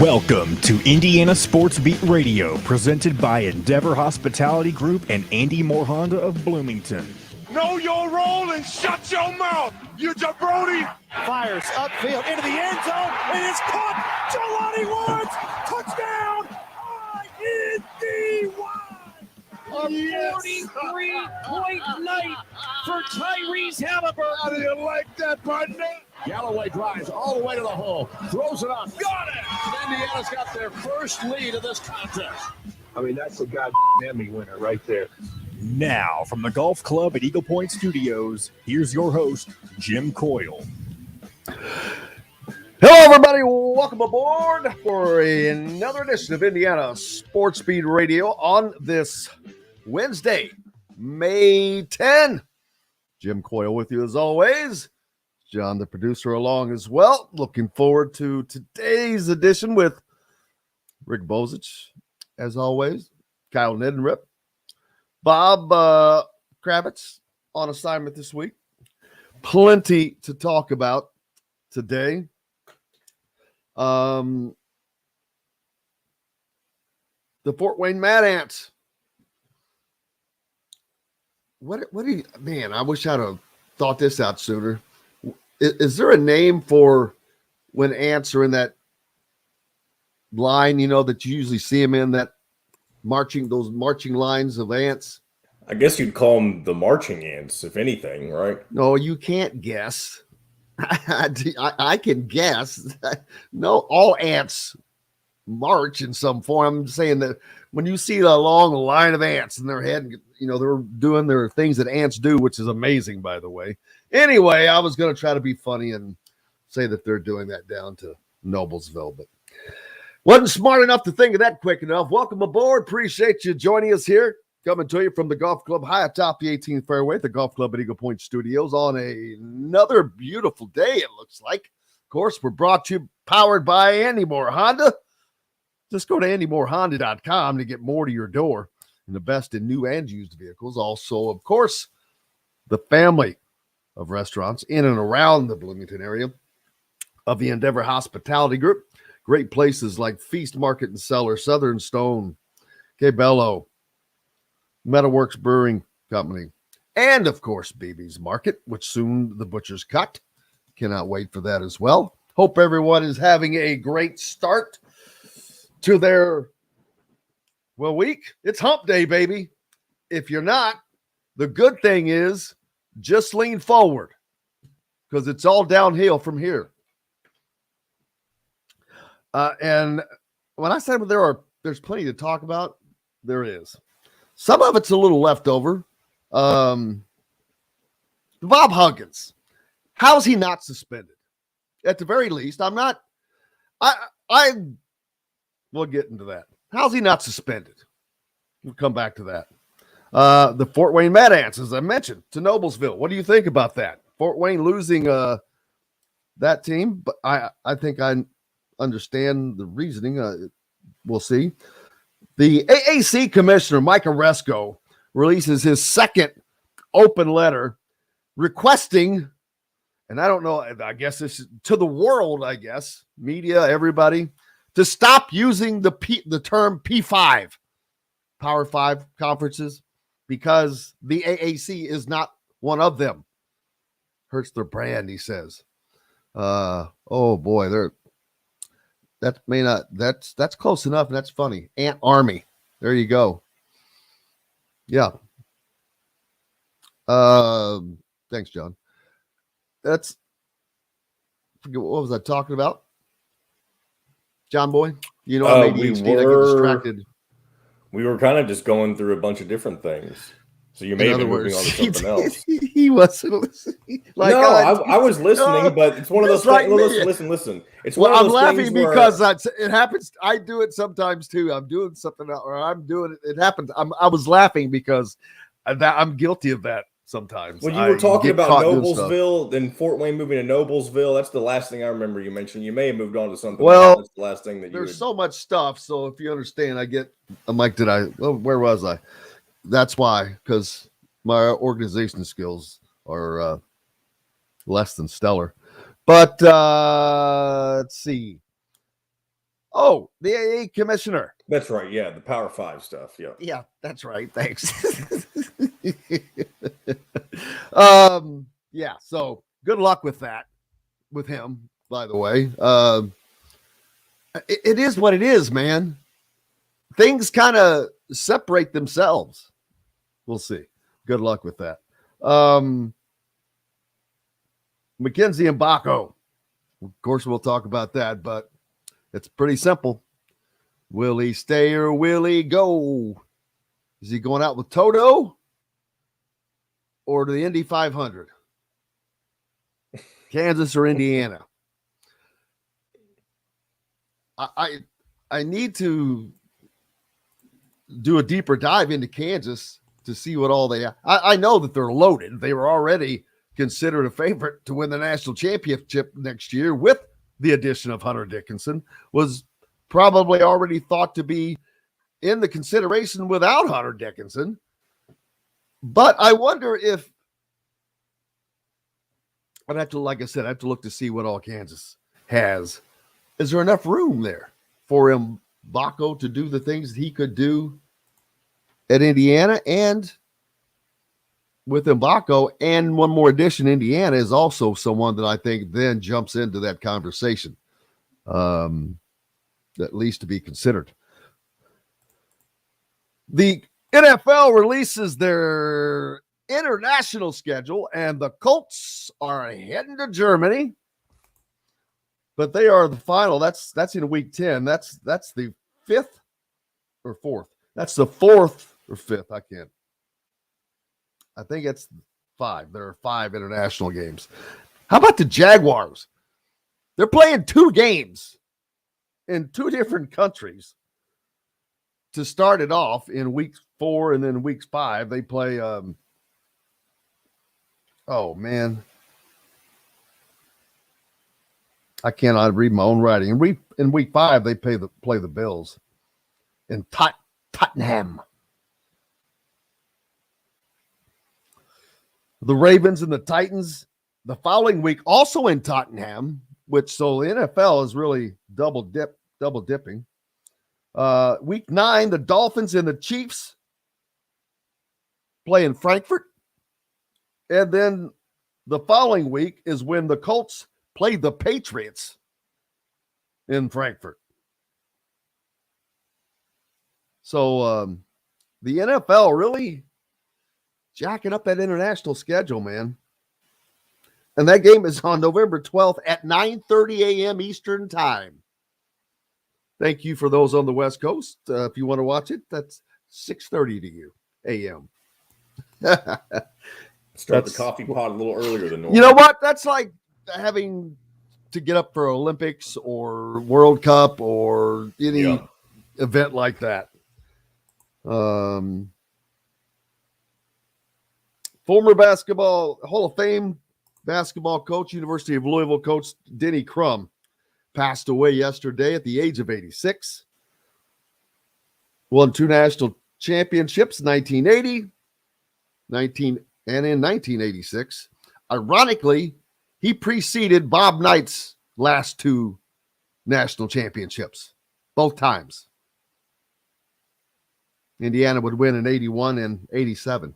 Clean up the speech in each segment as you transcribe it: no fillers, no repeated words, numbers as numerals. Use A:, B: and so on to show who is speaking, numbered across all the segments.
A: Welcome to Indiana Sports Beat Radio, presented by Endeavor Hospitality Group and Andy Moore Honda of Bloomington.
B: Know your role and shut your mouth, you jabroni!
C: Fires upfield into the end zone. It is caught. Jelani Woods, touchdown! ISB. A 43-point night for Tyrese Halliburton.
B: How do you like that, partner?
D: Galloway drives all the way to the hole, throws it up, got it! Indiana's got their first lead of this contest.
B: I mean, that's a goddamn Emmy winner right there.
A: Now, from the Golf Club at Eagle Point Studios, here's your host, Jim Coyle.
E: Hello, everybody. Welcome aboard for another edition of Indiana Sports Beat Radio on this Wednesday, May 10. Jim Coyle with you as always. John, the producer, along as well. Looking forward to today's edition with Rick Bozich, as always. Kyle Neddenriep. Bob Kravitz on assignment this week. Plenty to talk about today. The Fort Wayne Mad Ants. What do you, man, I wish I'd have thought this out sooner. Is there a name for when ants are in that line, you know, that you usually see them in, that those marching lines of ants?
F: I guess you'd call them the marching ants, if anything, right?
E: No, you can't guess. I can guess. No, all ants march in some form. I'm saying that when you see the long line of ants in their head, you know, they're doing their things that ants do, which is amazing, by the way. Anyway, I was going to try to be funny and say that they're doing that down to Noblesville, but wasn't smart enough to think of that quick enough. Welcome aboard. Appreciate you joining us here. Coming to you from the Golf Club high atop the 18th fairway at the Golf Club at Eagle Point Studios on another beautiful day, it looks like. Of course, we're brought to you, powered by Andy Moore Honda. Just go to andymoorehonda.com to get more to your door and the best in new and used vehicles. Also, of course, the family of restaurants in and around the Bloomington area of the Endeavor Hospitality Group. Great places like Feast Market and Cellar, Southern Stone, Cabello, Metalworks Brewing Company, and of course, BB's Market, which soon the Butcher's Cut. Cannot wait for that as well. Hope everyone is having a great start to their week. It's hump day, baby. If you're not, the good thing is just lean forward because it's all downhill from here. And when I said there's plenty to talk about, there is. Some of it's a little leftover. Bob Huggins, how's he not suspended? At the very least, we'll get into that. How's he not suspended? We'll come back to that. The Fort Wayne Mad Ants, as I mentioned, to Noblesville. What do you think about that? Fort Wayne losing that team, but I think I understand the reasoning. We'll see. The AAC commissioner, Mike Oresco, releases his second open letter requesting, and I don't know, I guess this is to the world, media, everybody, to stop using the term P5, Power 5 conferences, because the AAC is not one of them. Hurts their brand, he says. Oh boy, that's close enough, and that's funny. Ant Army. There you go. Yeah. Thanks, John. Forget what was I talking about? John Boy? You know, I'm ADHD, I get distracted.
F: We were kind of just going through a bunch of different things. So you may have been moving on to something else.
E: He wasn't listening.
F: I was listening, but it's one of those things. Listen. It's one of those
E: I'm laughing
F: things
E: because it happens. I do it sometimes too. I'm doing something or I'm doing it. It happens. I was laughing because I'm guilty of that sometimes.
F: When you were talking about Noblesville and Fort Wayne moving to Noblesville, that's the last thing I remember you mentioned. You may have moved on to something.
E: Well,
F: that's the last thing that
E: there's so much stuff. So if you understand, I'm like, where was I? That's why, because my organization skills are less than stellar. But let's see. Oh, the AA commissioner.
F: That's right. Yeah, the Power 5 stuff. Yeah.
E: Yeah, that's right. Thanks. Yeah, so good luck with that, with him, by the way. It is what it is, man. Things kind of separate themselves. We'll see. Good luck with that. Mackenzie Mgbako. Of course, we'll talk about that, but it's pretty simple. Will he stay or will he go? Is he going out with Toto or to the Indy 500? Kansas or Indiana? I need to do a deeper dive into Kansas to see what all they have. I know that they're loaded. They were already considered a favorite to win the national championship next year with the addition of Hunter Dickinson. Was probably already thought to be in the consideration without Hunter Dickinson. But I wonder if I'd have to, like I said, I have to look to see what all Kansas has. Is there enough room there for Mgbako to do the things that he could do at Indiana? And with Mgbako and one more addition, Indiana is also someone that I think then jumps into that conversation, at least to be considered. The NFL releases their international schedule, and the Colts are heading to Germany, but they are the final. That's in week 10. That's the 5th or 4th. That's the 4th or 5th. I think it's 5. There are 5 international games. How about the Jaguars? They're playing 2 games in 2 different countries to start it off in week 4, and then week 5 they play. Oh man, I cannot read my own writing. In week 5 they play the Bills in Tottenham. The Ravens and the Titans the following week, also in Tottenham, so the NFL is really double dipping. Week 9, the Dolphins and the Chiefs play in Frankfurt. And then the following week is when the Colts play the Patriots in Frankfurt. So the NFL really jacking up that international schedule, man. And that game is on November 12th at 9:30 a.m. Eastern time. Thank you for those on the West Coast. If you want to watch it, that's 6:30 to you a.m.
F: Start the coffee pot a little earlier than normal.
E: You know what? That's like having to get up for Olympics or World Cup or any event like that. Former basketball Hall of Fame basketball coach, University of Louisville coach Denny Crum passed away yesterday at the age of 86. Won 2 national championships, 1980, and in 1986. Ironically, he preceded Bob Knight's last 2 national championships, both times. Indiana would win in 81 and 87.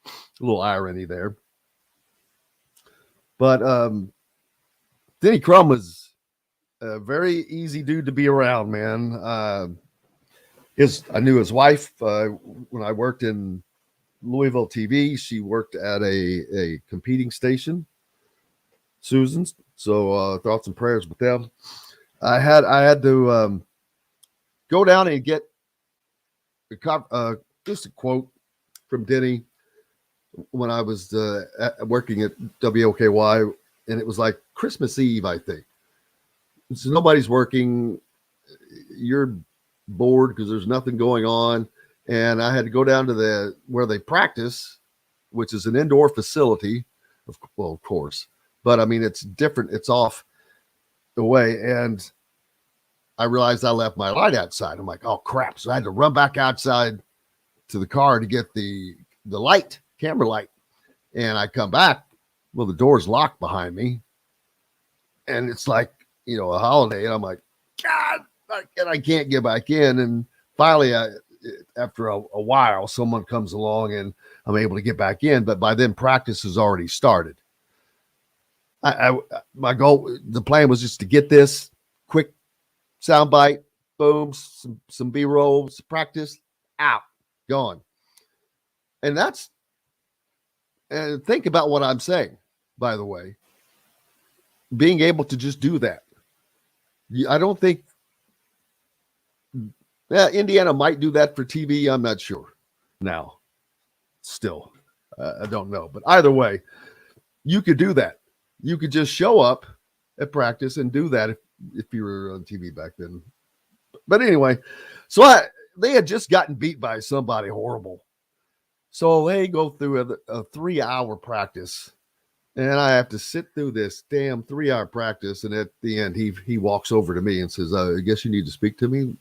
E: A little irony there. But Denny Crum was a very easy dude to be around, man. I knew his wife when I worked in Louisville TV. She worked at a competing station, Susan's. So thoughts and prayers with them. I had to go down and get just a quote from Denny when I was working at WOKY, and it was like Christmas Eve, I think. So nobody's working. You're bored because there's nothing going on. And I had to go down to where they practice, which is an indoor facility, of course. But, I mean, it's different. It's off the way. And I realized I left my light outside. I'm like, oh, crap. So I had to run back outside to the car to get the light, camera light. And I come back. Well, the door's locked behind me. And it's like, a holiday. And I'm like, God, I can't get back in. And finally, after a while, someone comes along and I'm able to get back in. But by then, practice has already started. My goal, the plan was just to get this quick soundbite, boom, some B-roll, some practice, out, gone. And think about what I'm saying, by the way. Being able to just do that. I don't think Indiana might do that for TV. I'm not sure now. Still, I don't know. But either way, you could do that. You could just show up at practice and do that if you were on TV back then. But anyway, so they had just gotten beat by somebody horrible. So they go through a 3-hour practice, and I have to sit through this damn 3-hour practice. And at the end, he walks over to me and says, I guess you need to speak to me.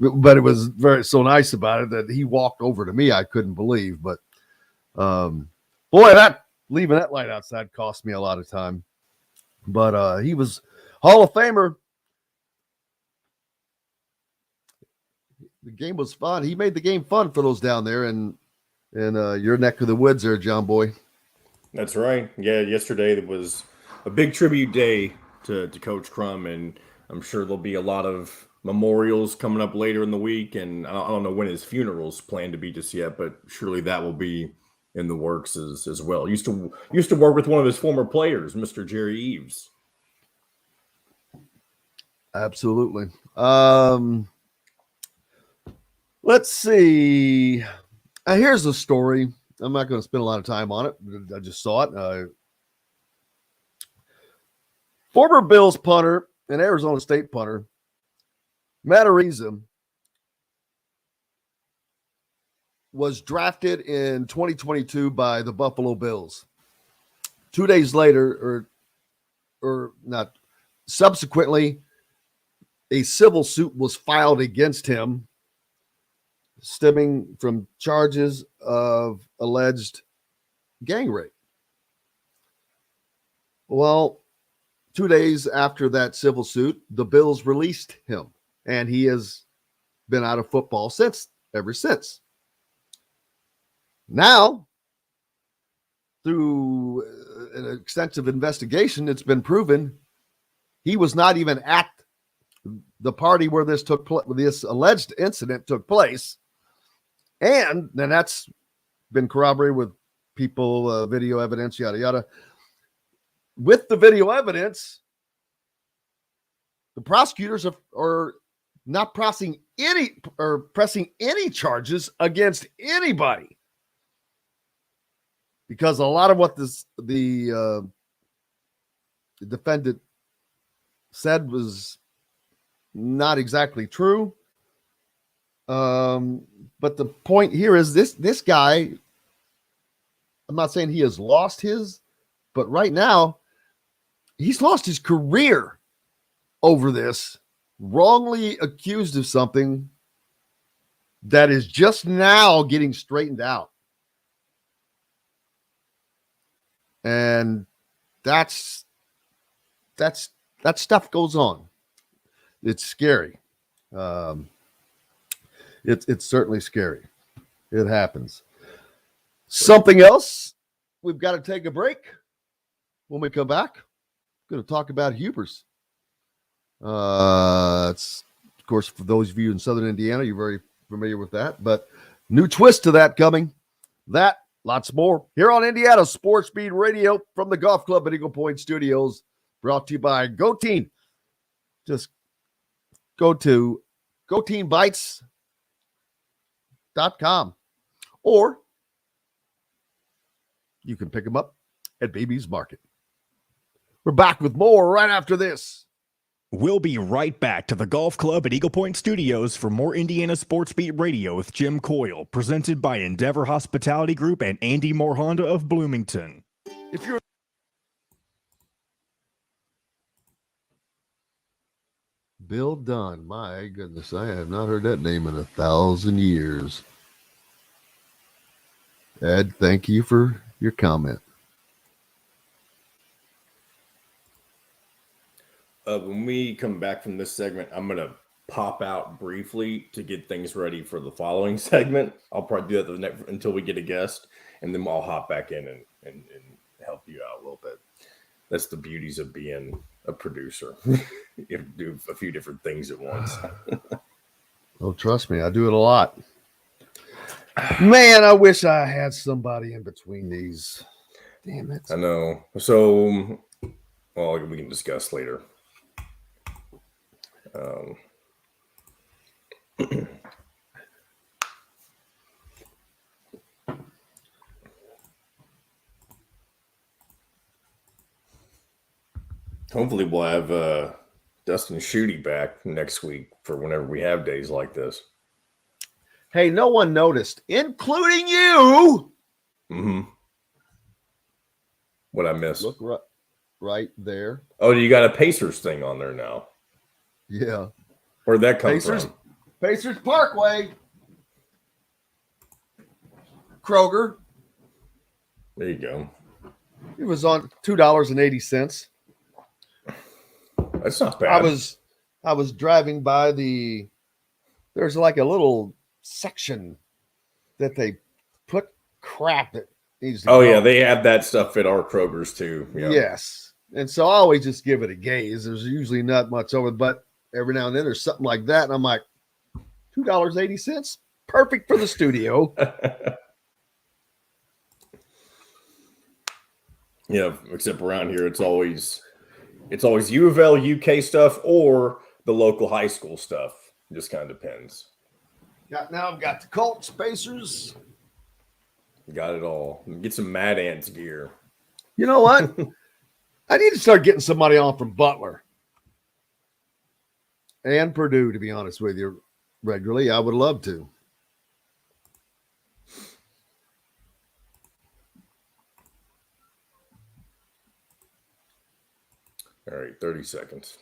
E: But it was so nice about it that he walked over to me. I couldn't believe. But boy, leaving that light outside cost me a lot of time. But he was Hall of Famer. The game was fun. He made the game fun for those down there in your neck of the woods there, John Boy.
F: That's right. Yeah, yesterday was a big tribute day to Coach Crum, and I'm sure there'll be a lot of memorials coming up later in the week. And I don't know when his funeral's planned to be just yet, but surely that will be in the works as well. Used to work with one of his former players, Mr. Jerry Eves.
E: Absolutely. Let's see. Here's a story. I'm not going to spend a lot of time on it. I just saw it. Former Bills punter and Arizona State punter, Matt Ariza, was drafted in 2022 by the Buffalo Bills. 2 days later, or not, subsequently, a civil suit was filed against him, stemming from charges of alleged gang rape. Well, 2 days after that civil suit, the Bills released him, and he has been out of football ever since. Now, through an extensive investigation, it's been proven he was not even at the party where this alleged incident took place. And then that's been corroborated with people, video evidence, yada, yada. With the video evidence, the prosecutors are not pressing any charges against anybody. Because a lot of what the defendant said was not exactly true. But the point here is this guy, I'm not saying he has lost his, but right now he's lost his career over this, wrongly accused of something that is just now getting straightened out. And that stuff goes on. It's scary. It's certainly scary. It happens. Something else, we've got to take a break. When we come back, I'm going to talk about Hubers. It's, of course, for those of you in Southern Indiana, you're very familiar with that. But new twist to that coming. That, lots more, here on Indiana Sports Beat Radio from the Golf Club at Eagle Point Studios, brought to you by Go Teen. Just go to GoTeenBites.com, or you can pick them up at Baby's Market. We're back with more right after this.
A: We'll be right back to the Golf Club at Eagle Point Studios for more Indiana Sports Beat Radio with Jim Coyle, presented by Endeavor Hospitality Group and Andy Moore Honda of Bloomington.
E: If you're Bill Dunn, my goodness, I have not heard that name in 1,000 years. Ed, thank you for your comment.
F: when we come back from this segment, I'm going to pop out briefly to get things ready for the following segment. I'll probably do that until we get a guest, and then I'll hop back in and help you out a little bit. That's the beauties of being a producer. You have to do a few different things at once.
E: Oh, trust me, I do it a lot. Man, I wish I had somebody in between these. Damn it.
F: I know. So, well, we can discuss later. Hopefully we'll have Dustin Shooty back next week for whenever we have days like this.
E: Hey, no one noticed, including you.
F: Mm-hmm. What I missed?
E: Look right there.
F: Oh, you got a Pacers thing on there now.
E: Yeah.
F: Where'd that come
E: Pacers,
F: from?
E: Pacers Parkway. Kroger.
F: There you go.
E: It was on $2.80.
F: That's not bad.
E: I was driving by there's like a little section that they put crap that needs to go.
F: Yeah, they have that stuff at our Kroger's too. Yeah.
E: Yes. And so I always just give it a gaze. There's usually not much over, but every now and then there's something like that. And I'm like, $2.80? Perfect for the studio.
F: Yeah, except around here it's always U of L UK stuff or the local high school stuff. It just kind of depends.
E: Now I've got the Colts, Pacers.
F: Got it all. Get some Mad Ants gear.
E: You know what? I need to start getting somebody on from Butler and Purdue, to be honest with you, regularly. I would love to.
F: All right, 30 seconds.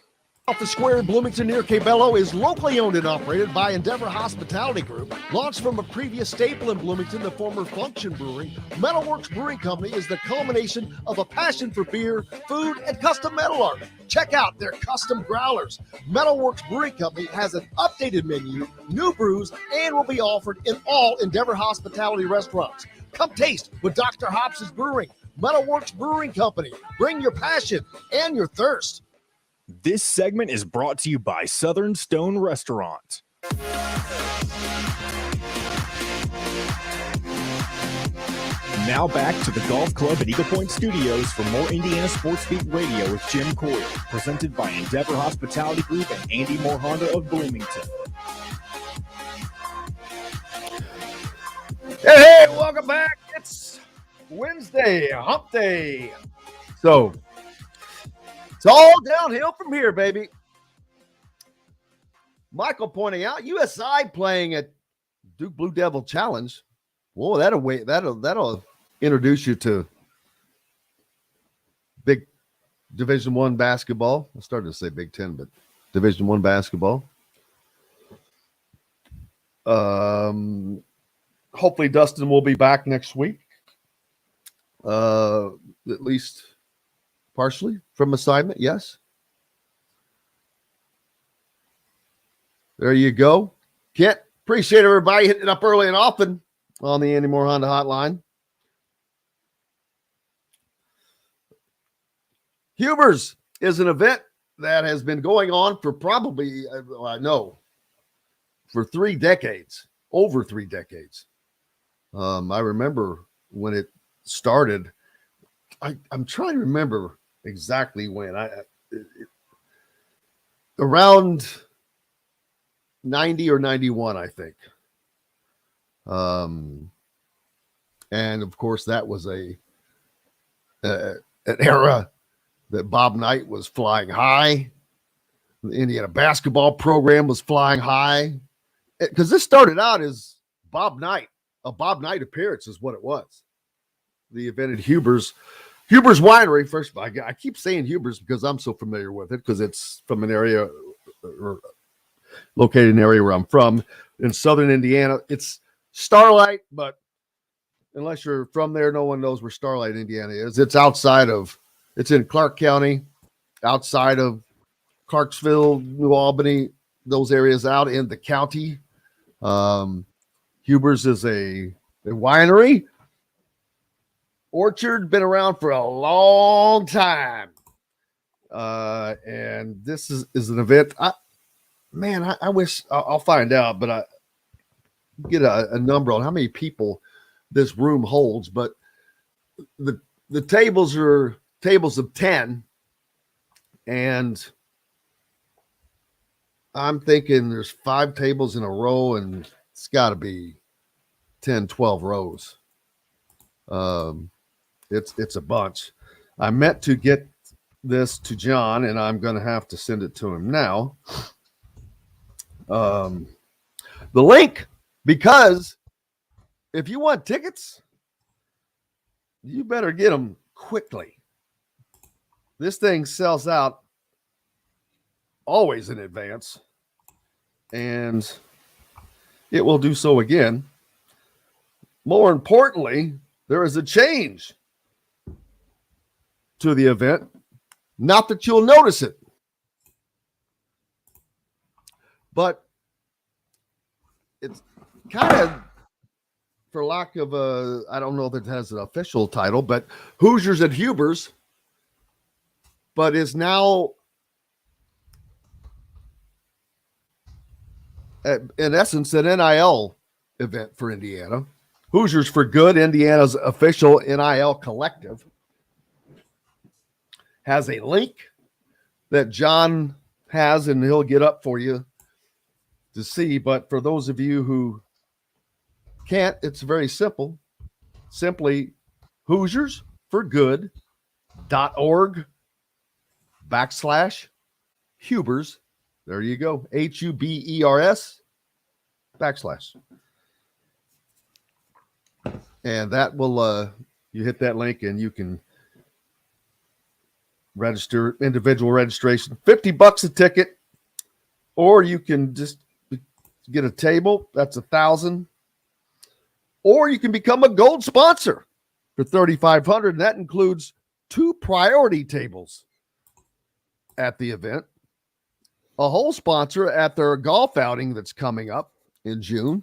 C: Off the Square in Bloomington near Cabello is locally owned and operated by Endeavor Hospitality Group. Launched from a previous staple in Bloomington, the former Function Brewing, Metalworks Brewing Company is the culmination of a passion for beer, food, and custom metal art. Check out their custom growlers. Metalworks Brewing Company has an updated menu, new brews, and will be offered in all Endeavor Hospitality restaurants. Come taste what Dr. Hops is brewing. Metalworks Brewing Company. Bring your passion and your thirst.
A: This segment is brought to you by Southern Stone Restaurant. Now back to the Golf Club at Eagle Point Studios for more Indiana Sports Beat Radio with Jim Coyle, presented by Endeavor Hospitality Group and Andy Moore Honda of Bloomington.
E: Hey, welcome back. It's Wednesday, hump day. So it's all downhill from here, baby. Michael pointing out USI playing at Duke Blue Devil Challenge. Whoa, that'll introduce you to big Division I basketball. I started to say Big Ten, but Division I basketball. Hopefully Dustin will be back next week. At least partially from assignment, yes. There you go. Kent, appreciate everybody hitting it up early and often on the Andy Moore Honda hotline. Huber's is an event that has been going on for probably, for 3 decades, over 3 decades. I remember when it started. I'm trying to remember exactly when. Around 90 or 91, I think. And of course, that was an era that Bob Knight was flying high. The Indiana basketball program was flying high. Because this started out as Bob Knight. A Bob Knight appearance is what it was. The event at Huber's Winery. First of all, I keep saying Huber's because I'm so familiar with it because it's from an area or located in an area where I'm from in southern Indiana. It's Starlight, but unless you're from there, no one knows where Starlight, Indiana is. It's in Clark County, outside of
C: Clarksville, New Albany, those areas out in the county. Huber's is a winery. Orchard, been around for a long time. And this is an event. I wish I'll find out, but I get a number on how many people this room holds. But the tables are tables of 10, and I'm thinking there's 5 tables in a row, and it's got to be 10, 12 rows. It's a bunch. I meant to get this to John, and I'm going to have to send it to him now. The link, because if you want tickets, you better get them quickly. This thing sells out always in advance, and it will do so again. More importantly, there is a change to the event. Not that you'll notice it, but it's kind of, for lack of I don't know that it has an official title, but Hoosiers at Huber's, but is now, in essence, an NIL event for Indiana. Hoosiers for Good, Indiana's official NIL collective, has a link that John has, and he'll get up for you to see. But for those of you who can't, it's very simple. Simply HoosersForGood.org/Hubers. There you go. HUBERS /. And that will, you hit that link and you can register, individual registration, $50 a ticket, or you can just get a table. That's $1,000. Or you can become a gold sponsor for $3,500. And that includes 2 priority tables at the event, a whole sponsor at their golf outing that's coming up in June,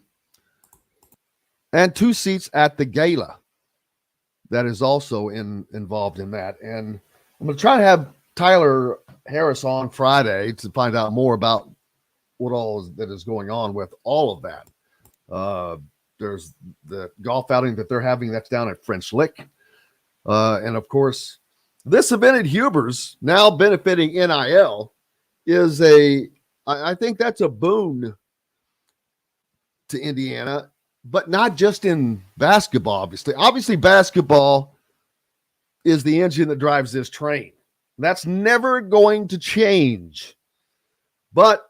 C: and 2 seats at the gala that is also involved in that. And I'm going to try to have Tyler Harris on Friday to find out more about what all that is going on with all of that. There's the golf outing that they're having that's down at French Lick. And of course, this event at Huber's, now benefiting NIL, is I think that's a boon to Indiana, but not just in basketball, obviously. Obviously, basketball is the engine that drives this train. That's never going to change. But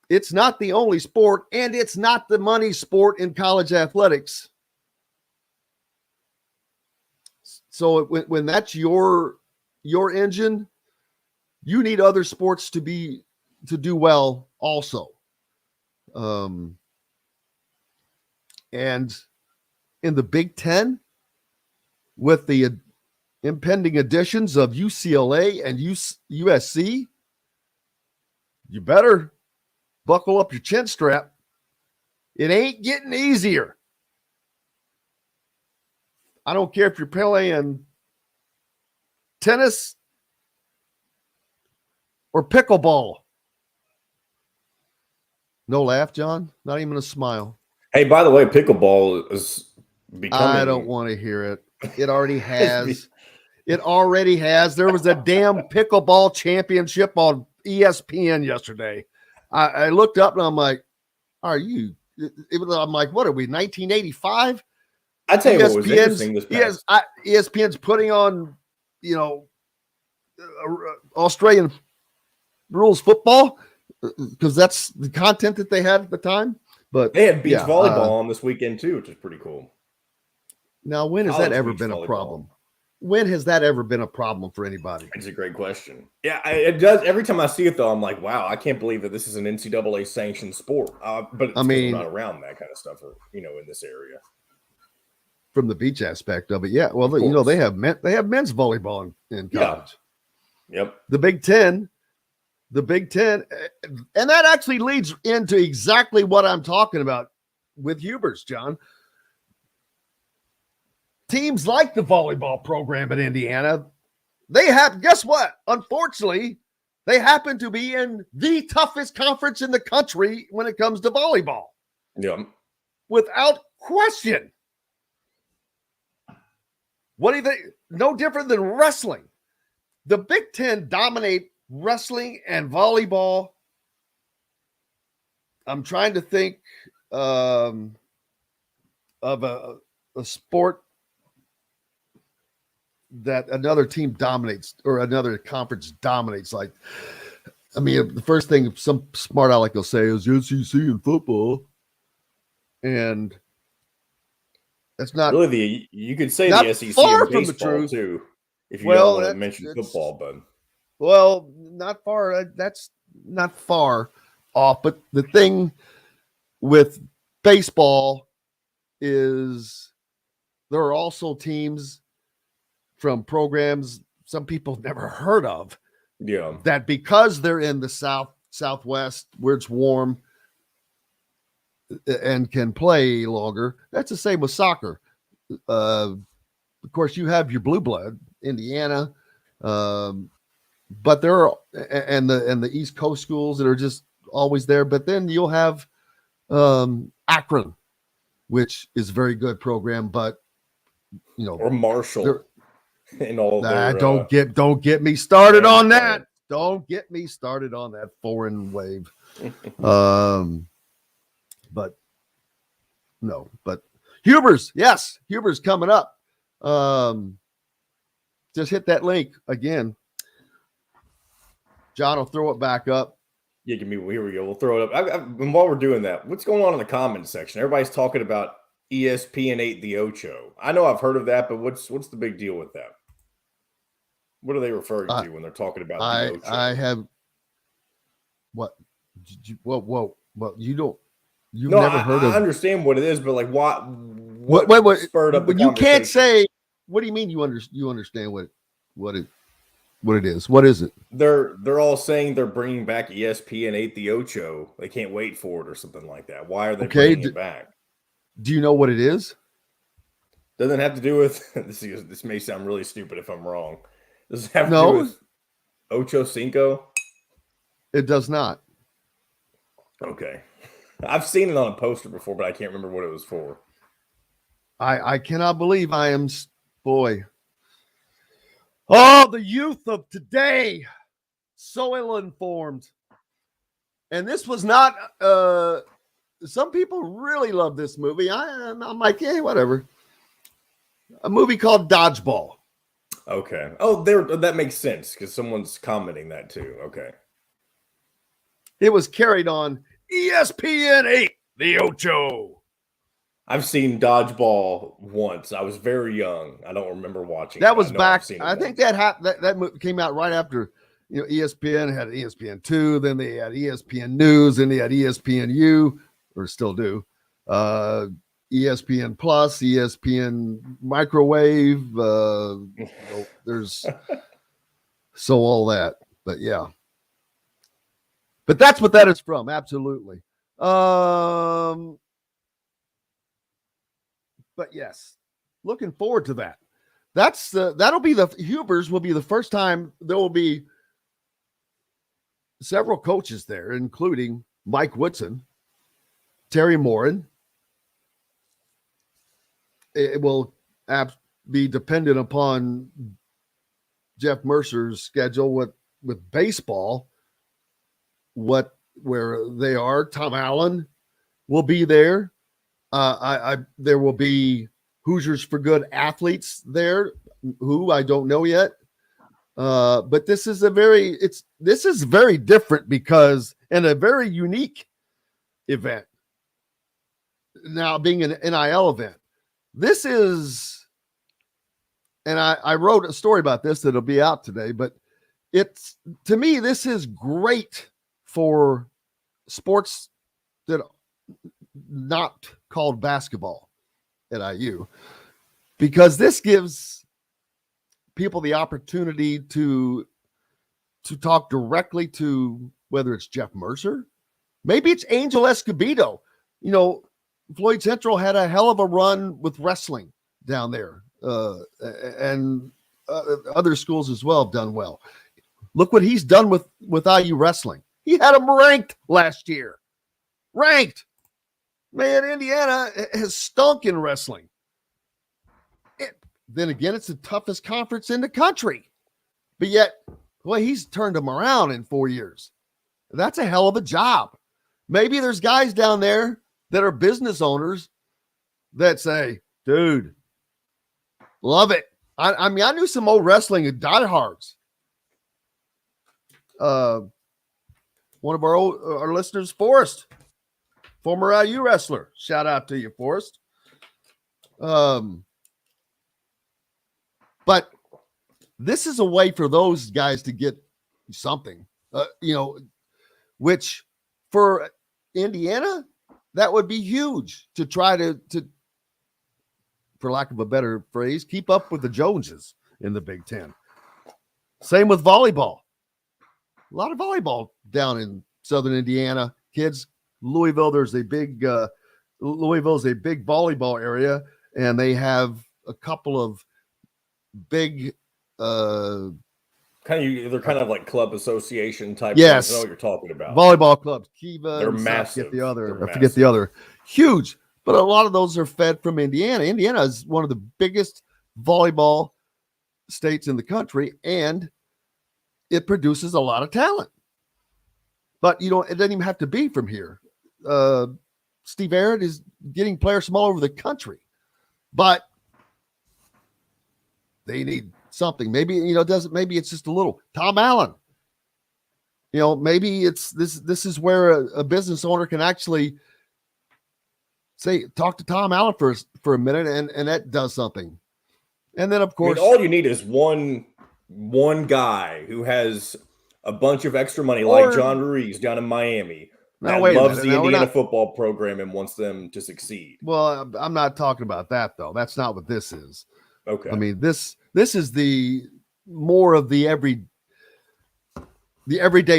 C: it's not the only sport, and it's not the money sport in college athletics. So when that's your engine, you need other sports to do well also. And in the Big Ten, with the impending additions of UCLA and USC, you better buckle up your chin strap. It ain't getting easier. I don't care if you're playing tennis or pickleball. No laugh, John? Not even a smile.
F: Hey, by the way, pickleball is becoming...
C: I don't want to hear it. It already has. It already has. There was a damn pickleball championship on ESPN yesterday. I looked up and I'm like, are you? I'm like, what are we, 1985?
F: I tell you what was interesting this past.
C: ESPN's putting on, Australian rules football because that's the content that they had at the time. But
F: they had beach volleyball on this weekend too, which is pretty cool.
C: Now, when has that ever been a problem? When has that ever been a problem for anybody?
F: It's a great question. Yeah, it does. Every time I see it, though, I'm like, wow, I can't believe that this is an NCAA sanctioned sport. But it's not around that kind of stuff, in this area.
C: From the beach aspect of it, yeah. Well, they have men's volleyball in college.
F: Yeah. Yep.
C: The Big Ten the Big Ten, and that actually leads into exactly what I'm talking about with Hubers, John. Teams like the volleyball program at Indiana, they have, guess what? Unfortunately, they happen to be in the toughest conference in the country when it comes to volleyball.
F: Yeah.
C: Without question. What do you think? No different than wrestling. The Big Ten dominate wrestling and volleyball. I'm trying to think of a sport that another team dominates or another conference dominates. Like, I mean, the first thing some smart aleck will say is SEC in football. And that's not
F: really you could say
C: not
F: the SEC
C: far
F: in
C: from the
F: baseball
C: truth.
F: too, if you
C: Well,
F: don't want to mention football, but
C: well, not far. That's not far off. But the thing with baseball is there are also teams from programs some people have never heard of.
F: yeah,
C: That because they're in the southwest where it's warm and can play longer. That's the same with soccer. Of course, you have your blue blood, Indiana, but there are and the East Coast schools that are just always there. But then you'll have Akron, which is a very good program, but you know,
F: or Marshall and all their,
C: don't get me started on that. Don't get me started on that foreign wave. But Hubers, yes, Hubers coming up. Just hit that link again. John will throw it back up.
F: Yeah, here we go. We'll throw it up. And while we're doing that, what's going on in the comments section? Everybody's talking about ESPN 8 the Ocho. I know I've heard of that, but what's the big deal with that? What are they referring to when they're talking about the Ocho?
C: I have what? Whoa! You don't. You've
F: no,
C: never heard of.
F: I understand what it is, but like what spurred up the
C: you can't
F: conversation?
C: say. What do you mean? You understand what it is? What is it?
F: They're all saying they're bringing back ESPN 8 the Ocho. They can't wait for it or something like that. Why are they bringing it back?
C: Do you know what it is?
F: Doesn't have to do with this. May sound really stupid if I'm wrong. Does it have to do with Ocho Cinco?
C: It does not.
F: Okay. I've seen it on a poster before, but I can't remember what it was for.
C: I cannot believe I am, boy. Oh, the youth of today. So ill-informed. And this was not, some people really love this movie. I'm like, hey, whatever. A movie called Dodgeball.
F: Okay. Oh, that makes sense because someone's commenting that too. Okay.
C: It was carried on ESPN 8, the Ocho.
F: I've seen Dodgeball once. I was very young. I don't remember watching.
C: That was back.
F: I
C: think that movie came out right after, ESPN had ESPN2, then they had ESPN News, then they had ESPNU, or still do. ESPN Plus, ESPN Microwave. There's so all that, but yeah. But that's what that is from. Absolutely. But yes, looking forward to that. That'll be the Hubers will be the first time there will be several coaches there, including Mike Woodson, Terry Morin. It will be dependent upon Jeff Mercer's schedule with baseball, where they are. Tom Allen will be there. There will be Hoosiers for Good athletes there, who I don't know yet. But this is very different because, and a very unique event. Now being an NIL event. This is, and I wrote a story about this that'll be out today, but to me, this is great for sports that are not called basketball at IU, because this gives people the opportunity to to talk directly to whether it's Jeff Mercer, maybe it's Angel Escobedo. You know, Floyd Central had a hell of a run with wrestling down there, and other schools as well have done well. Look what he's done with IU wrestling. He had them ranked last year. Ranked. Man, Indiana has stunk in wrestling. Then again, it's the toughest conference in the country. But yet, well, he's turned them around in 4 years. That's a hell of a job. Maybe there's guys down there that are business owners that say, dude, love it. I mean, I knew some old wrestling diehards. One of our listeners, Forrest, former IU wrestler. Shout out to you, Forrest. But this is a way for those guys to get something, which for Indiana, that would be huge to try to, for lack of a better phrase, keep up with the Joneses in the Big Ten. Same with volleyball. A lot of volleyball down in Southern Indiana. Kids, Louisville's a big volleyball area, and they have a couple of big they're
F: kind of like club association type.
C: Yes,
F: things. I know what you're talking about.
C: Volleyball clubs. Kiva.
F: They're massive.
C: I forget the other. Huge. But a lot of those are fed from Indiana. Indiana is one of the biggest volleyball states in the country, and it produces a lot of talent. But it doesn't even have to be from here. Steve Arrett is getting players from all over the country, but they need something. Maybe maybe it's just a little. Tom Allen. Maybe it's this is where a business owner can actually talk to Tom Allen for a minute, and that does something. And then of course,
F: all you need is one guy who has a bunch of extra money, like John Ruiz down in Miami, that loves the Indiana football program and wants them to succeed.
C: Well, I'm not talking about that though. That's not what this is.
F: Okay.
C: I mean, this is the more of the everyday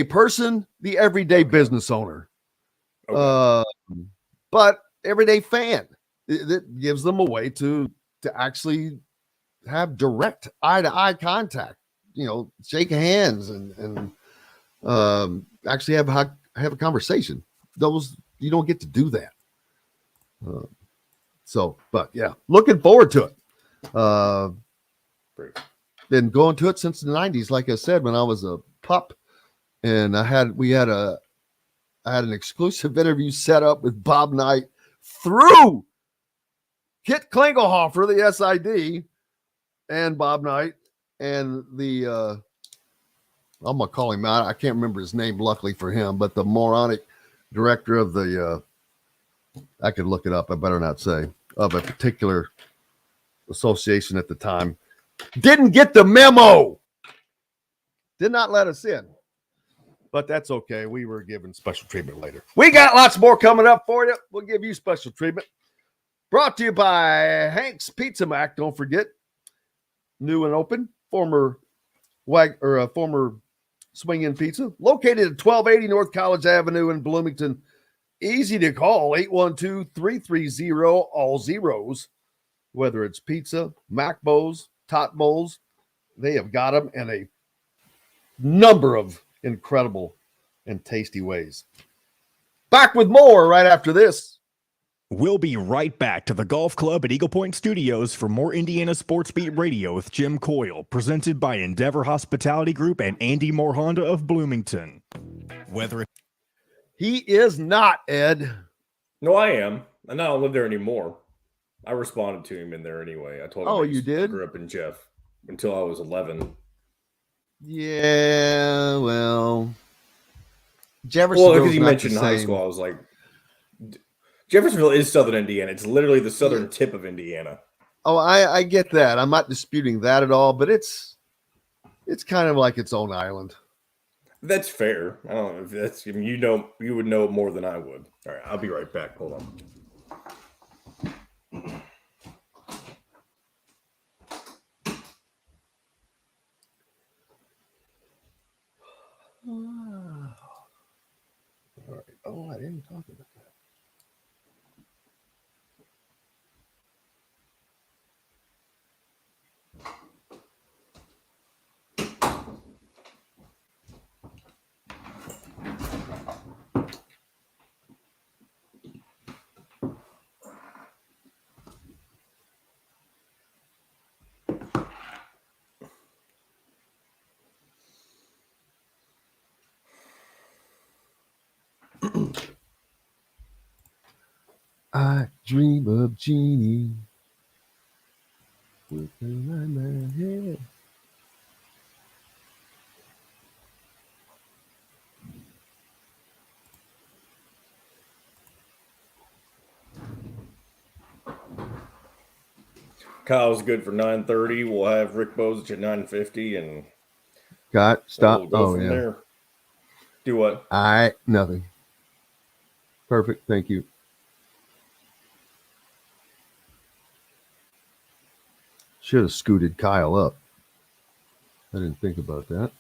C: person, the everyday business owner, but everyday fan. It gives them a way to actually have direct eye-to-eye contact. Shake hands and actually have a conversation. Those you don't get to do that. But yeah, looking forward to it. Been going to it since the 90s, like I said, when I was a pup, and I had an exclusive interview set up with Bob Knight through Kit Klingelhofer, the SID, and Bob Knight, and the I'm gonna call him out. I can't remember his name, luckily for him, but the moronic director of the I could look it up, I better not say, of a particular association at the time, didn't get the memo, did not let us in, but that's okay. We were given special treatment later. We got lots more coming up for you. We'll give you special treatment. Brought to you by Hank's Pizza Mac. Don't forget, new and open, former Swing In Pizza, located at 1280 North College Avenue in Bloomington. Easy to call, 812-330 all zeros. Whether it's pizza, mac bowls, tot bowls, they have got them in a number of incredible and tasty ways. Back with more right after this.
A: We'll be right back to the Golf Club at Eagle Point Studios for more Indiana Sports Beat Radio with Jim Coyle, presented by Endeavor Hospitality Group and Andy Moore Honda of Bloomington.
C: He is not, Ed.
F: No, I am. I don't live there anymore. I responded to him in there anyway. I told him.
C: Oh, you did?
F: I grew up in Jeff until I was 11.
C: Yeah, well, Jefferson.
F: Well, because you mentioned high school, I was like, Jeffersonville is Southern Indiana. It's literally the southern tip of Indiana.
C: Oh, I get that. I'm not disputing that at all, but it's kind of like its own island.
F: That's fair. I don't know if that's, I mean, you would know more than I would. All right, I'll be right back. Hold on.
E: I didn't talk about that. I dream of Jeannie with her in my head.
F: Kyle's good for 9:30. We'll have Rick Bozich at 9:50, and
E: Stop.
F: we'll go from there. Do what?
E: Nothing. Perfect. Thank you. Should have scooted Kyle up. I didn't think about that.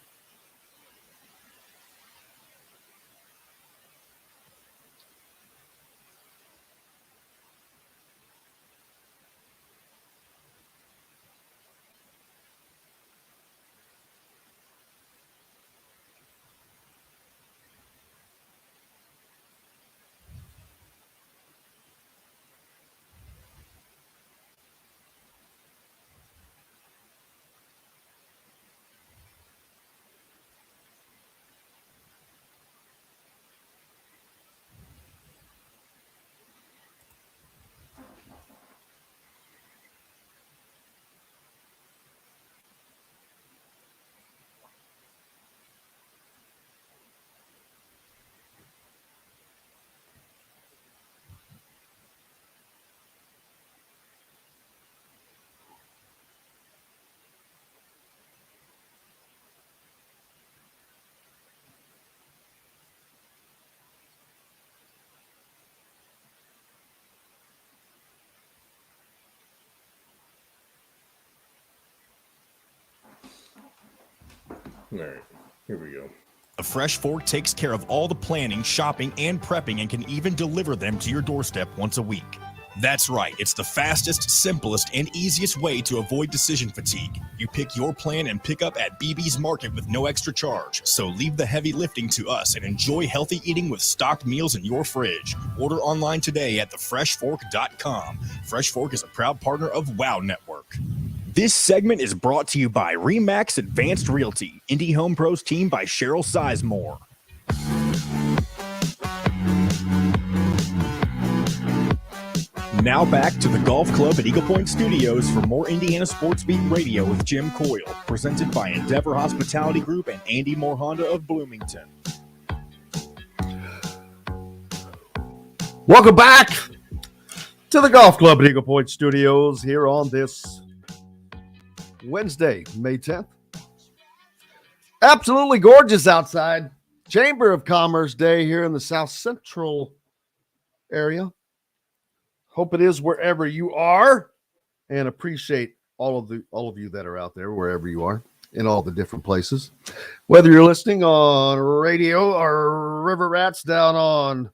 F: All right, here we go.
A: The Fresh Fork takes care of all the planning, shopping, and prepping and can even deliver them to your doorstep once a week. That's right, it's the fastest, simplest, and easiest way to avoid decision fatigue. You pick your plan and pick up at BB's Market with no extra charge. So leave the heavy lifting to us and enjoy healthy eating with stocked meals in your fridge. Order online today at thefreshfork.com. Fresh Fork is a proud partner of WOW Network. This segment is brought to you by RE/MAX Advanced Realty, Indie Home Pros team by Cheryl Sizemore. Now back to the Golf Club at Eagle Point Studios for more Indiana Sports Beat Radio with Jim Coyle, presented by Endeavor Hospitality Group and Andy Moore Honda of Bloomington.
C: Welcome back to the Golf Club at Eagle Point Studios here on this Wednesday, May 10th. Absolutely gorgeous outside. Chamber of Commerce Day here in the South Central area. Hope it is wherever you are, and appreciate all of you that are out there wherever you are in all the different places. Whether you're listening on radio or River Rats down on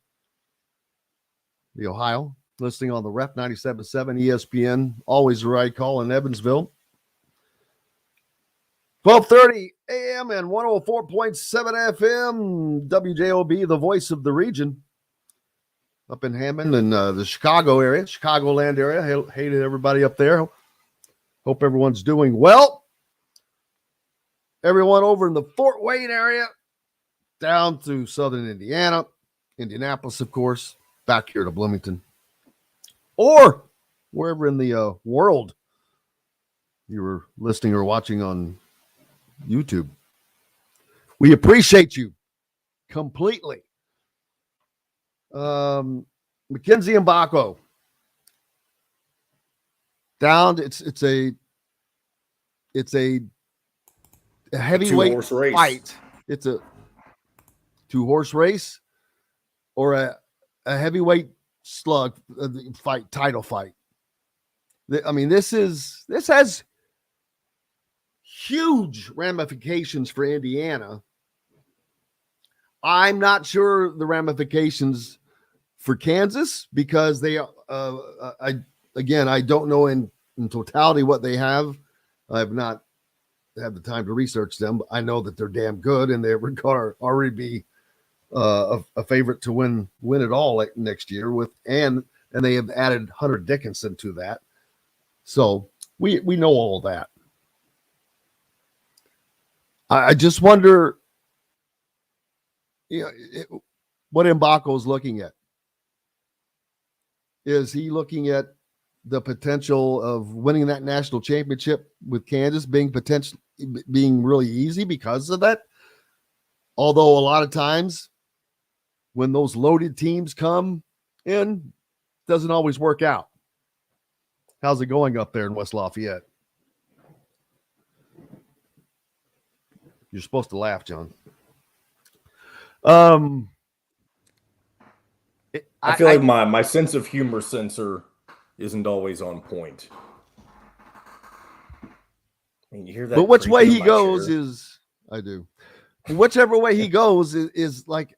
C: the Ohio, listening on the Rep 97.7 ESPN, always the right call in Evansville. 12:30 a.m. and 104.7 FM, WJOB, the voice of the region. Up in Hammond and the Chicago area, Chicagoland area. Hey to everybody up there. Hope everyone's doing well. Everyone over in the Fort Wayne area, down to southern Indiana, Indianapolis, of course, back here to Bloomington, or wherever in the world you were listening or watching on YouTube. We appreciate you completely. Mackenzie Mgbako down. It's a heavyweight fight. It's a 2-horse race or a heavyweight slug fight, title fight. I mean, this has huge ramifications for Indiana.
E: I'm not sure the ramifications for Kansas because they, I don't know in totality what they have. I've not had the time to research them, but I know that they're damn good and they would already be a favorite to win it all next year and they have added Hunter Dickinson to that. So we know all that. I just wonder, what Mgbako is looking at. Is he looking at the potential of winning that national championship with Kansas being really easy because of that? Although a lot of times when those loaded teams come in, it doesn't always work out. How's it going up there in West Lafayette? You're supposed to laugh, John.
F: I feel like my sense of humor sensor isn't always on point. I mean, you hear that?
E: But which way he goes is, I do. Whichever way he goes is like,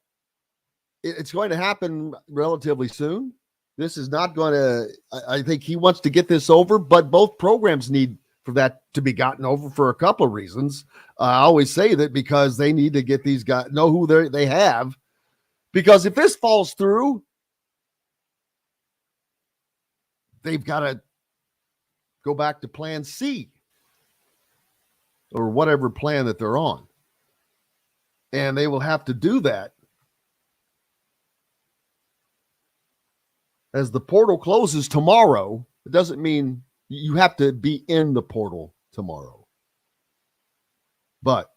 E: it's going to happen relatively soon. This is not going to, I think he wants to get this over, but both programs need for that to be gotten over for a couple of reasons. I always say that because they need to get these guys, know who they have. Because if this falls through, they've got to go back to plan C or whatever plan that they're on. And they will have to do that as the portal closes tomorrow. It doesn't mean you have to be in the portal tomorrow. But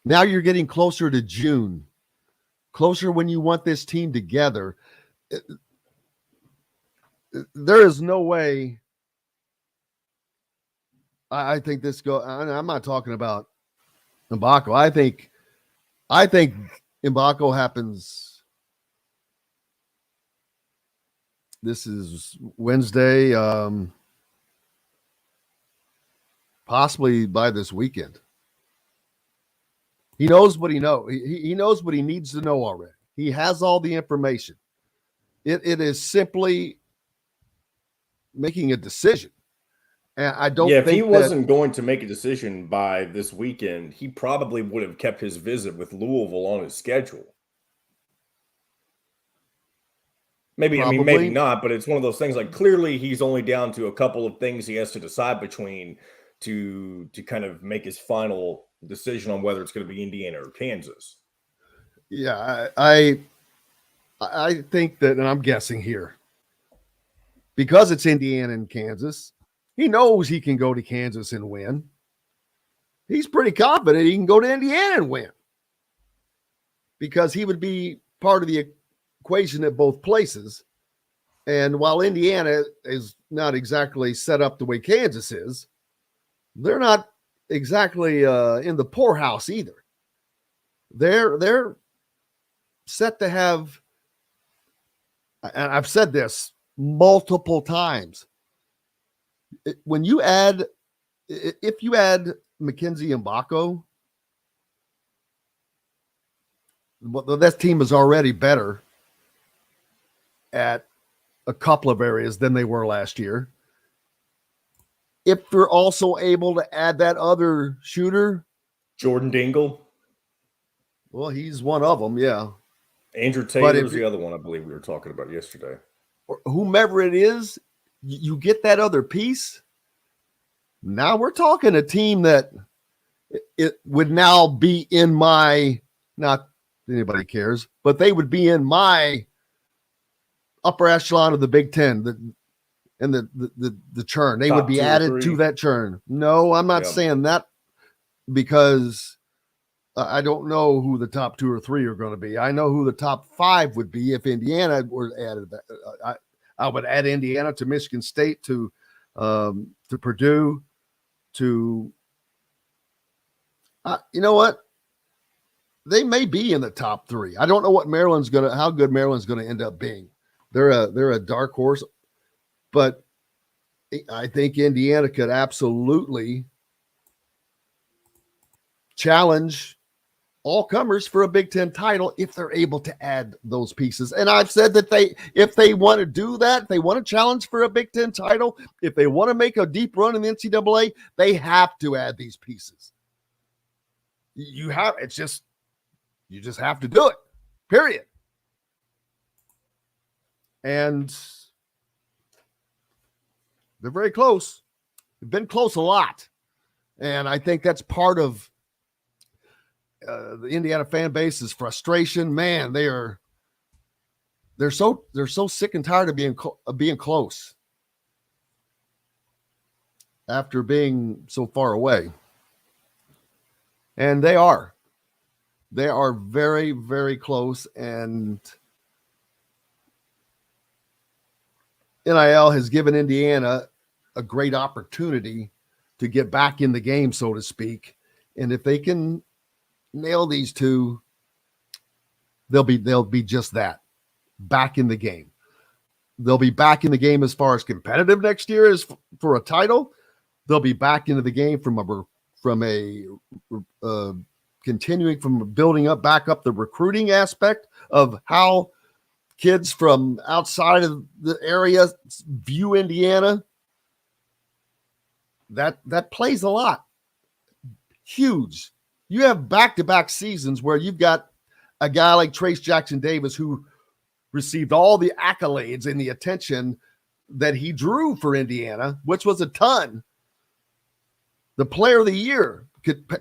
E: now you're getting closer to June, closer when you want this team together. There is no way. I think this I'm not talking about Mgbako. I think Mgbako happens. This is Wednesday, possibly by this weekend. He knows what he knows. He knows what he needs to know already. He has all the information. It is simply making a decision. And I don't think
F: if he wasn't going to make a decision by this weekend, he probably would have kept his visit with Louisville on his schedule. Maybe, probably. I mean, maybe not, but it's one of those things like clearly he's only down to a couple of things he has to decide between to kind of make his final decision on whether it's going to be Indiana or Kansas.
E: Yeah, I think that, and I'm guessing here, because it's Indiana and Kansas, he knows he can go to Kansas and win. He's pretty confident he can go to Indiana and win because he would be part of the equation at both places. And while Indiana is not exactly set up the way Kansas is, they're not exactly in the poorhouse either. They're set to have, and I've said this multiple times, when you add, if you add Mackenzie Mgbako, well, that team is already better at a couple of areas than they were last year. If you're also able to add that other shooter,
F: Jordan Dingle.
E: Well, he's one of them, yeah.
F: Andrew Taylor's the other one I believe we were talking about yesterday.
E: Whomever it is, you get that other piece. Now we're talking a team that it would now be in my, not anybody cares, but they would be in my upper echelon of the Big Ten, and the churn. They would be added to that churn. No, I'm not saying that because I don't know who the top 2 or 3 are going to be. I know who the top 5 would be if Indiana were added. I would add Indiana to Michigan State, to Purdue, to you know what? They may be in the top 3. I don't know what how good Maryland's going to end up being. They're a dark horse, but I think Indiana could absolutely
C: challenge all comers for a Big Ten title if they're able to add those pieces. And I've said that if they want to do that, if they want to challenge for a Big Ten title, if they want to make a deep run in the NCAA, they have to add these pieces. You just have to do it, period. And they're very close. They've been close a lot. And I think that's part of the Indiana fan base's frustration. Man, they're so sick and tired of being close after being so far away. And they are very, very close. And NIL has given Indiana a great opportunity to get back in the game, so to speak. And if they can nail these two, they'll be just that, back in the game. They'll be back in the game as far as competitive next year as for a title. They'll be back into the game from a continuing from building up back up the recruiting aspect of how kids from outside of the area view Indiana. That plays a lot. Huge. You have back-to-back seasons where you've got a guy like Trace Jackson Davis who received all the accolades and the attention that he drew for Indiana, which was a ton. The player of the year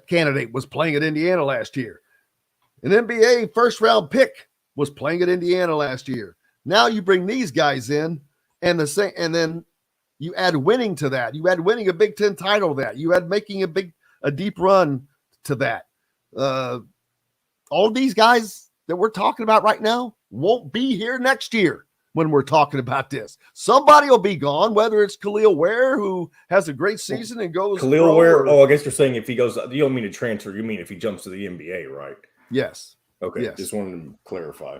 C: candidate was playing at Indiana last year. An NBA first-round pick was playing at Indiana last year. Now you bring these guys in, and then you add winning to that. You add winning a Big Ten title to that. You add making a deep run to that. All these guys that we're talking about right now won't be here next year when we're talking about this. Somebody will be gone, whether it's Khalil Ware, who has a great season and goes.
F: Khalil Ware. I guess you're saying if he goes, you don't mean to transfer. You mean if he jumps to the NBA, right?
C: Yes.
F: Okay.
C: Yes.
F: Just wanted to clarify.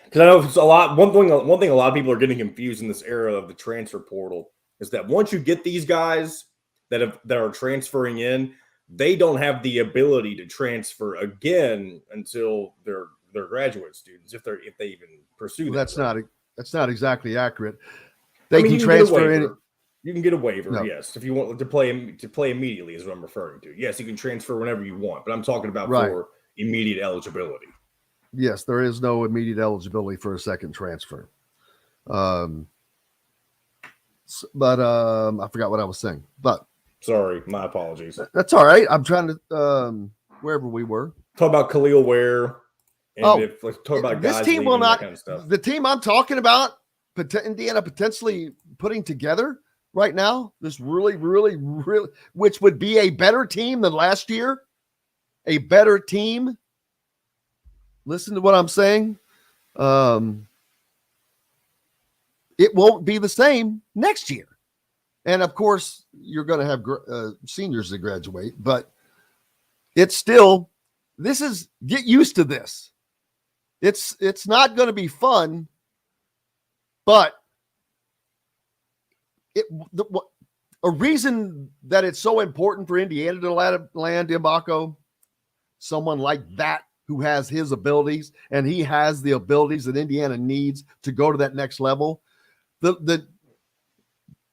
F: Because I know it's a lot. One thing a lot of people are getting confused in this era of the transfer portal is that once you get these guys that are transferring in, they don't have the ability to transfer again until they're graduate students, if they even pursue that.
C: That's not exactly accurate. They can
F: you
C: transfer in.
F: You can get a waiver,
C: No.
F: yes, if you want to play immediately, is what I'm referring to. Yes, you can transfer whenever you want, but I'm talking about for immediate eligibility.
C: Yes, there is no immediate eligibility for a second transfer. But I forgot what I was saying. But
F: sorry, my apologies.
C: That's all right. I'm trying to wherever we were.
F: Talk about Khalil Ware. And talk about
C: this
F: guys
C: team will not.
F: That kind of stuff.
C: The team I'm talking about, Indiana potentially putting together right now, this really, really, really, which would be a better team than last year, a better team. Listen to what I'm saying. It won't be the same next year. And of course, you're going to have seniors that graduate, but it's still, get used to this. It's not going to be fun, but a reason that it's so important for Indiana to land Mgbako, someone like that who has his abilities, and he has the abilities that Indiana needs to go to that next level. The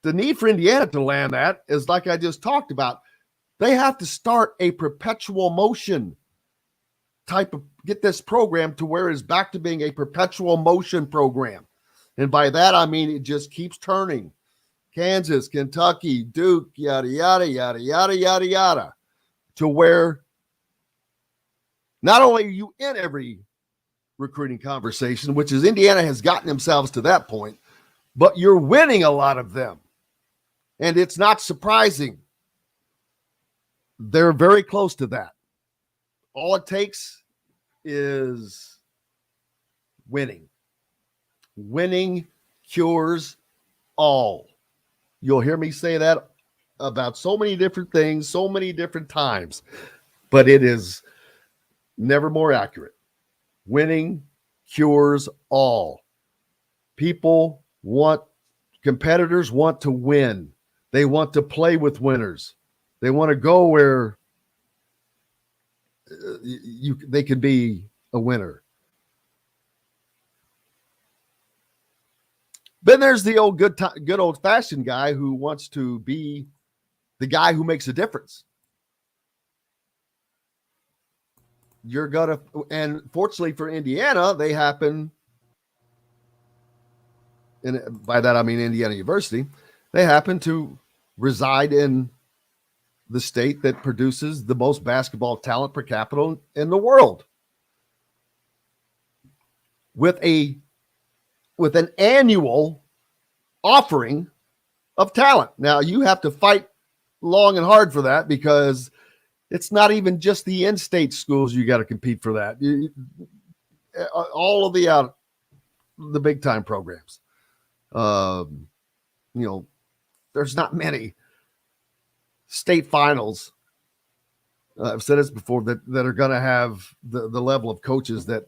C: need for Indiana to land that is, like I just talked about, they have to start a perpetual motion type of, get this program to where it's back to being a perpetual motion program. And by that, I mean, it just keeps turning. Kansas, Kentucky, Duke, yada, yada, yada, yada, yada, yada, to where not only are you in every recruiting conversation, which is Indiana has gotten themselves to that point, but you're winning a lot of them. And it's not surprising. They're very close to that. All it takes is winning. Winning cures all. You'll hear me say that about so many different things, so many different times, but it is never more accurate. Winning cures all. Competitors want to win. They want to play with winners. They want to go where they could be a winner. Then there's the old good old fashioned guy who wants to be the guy who makes a difference. And fortunately for Indiana, they happen, and by that I mean Indiana University, they happen to reside in the state that produces the most basketball talent per capita in the world. With an annual offering of talent. Now, you have to fight long and hard for that because it's not even just the in-state schools you got to compete for that. All of the big-time programs. There's not many state finals. I've said this before that are going to have the level of coaches that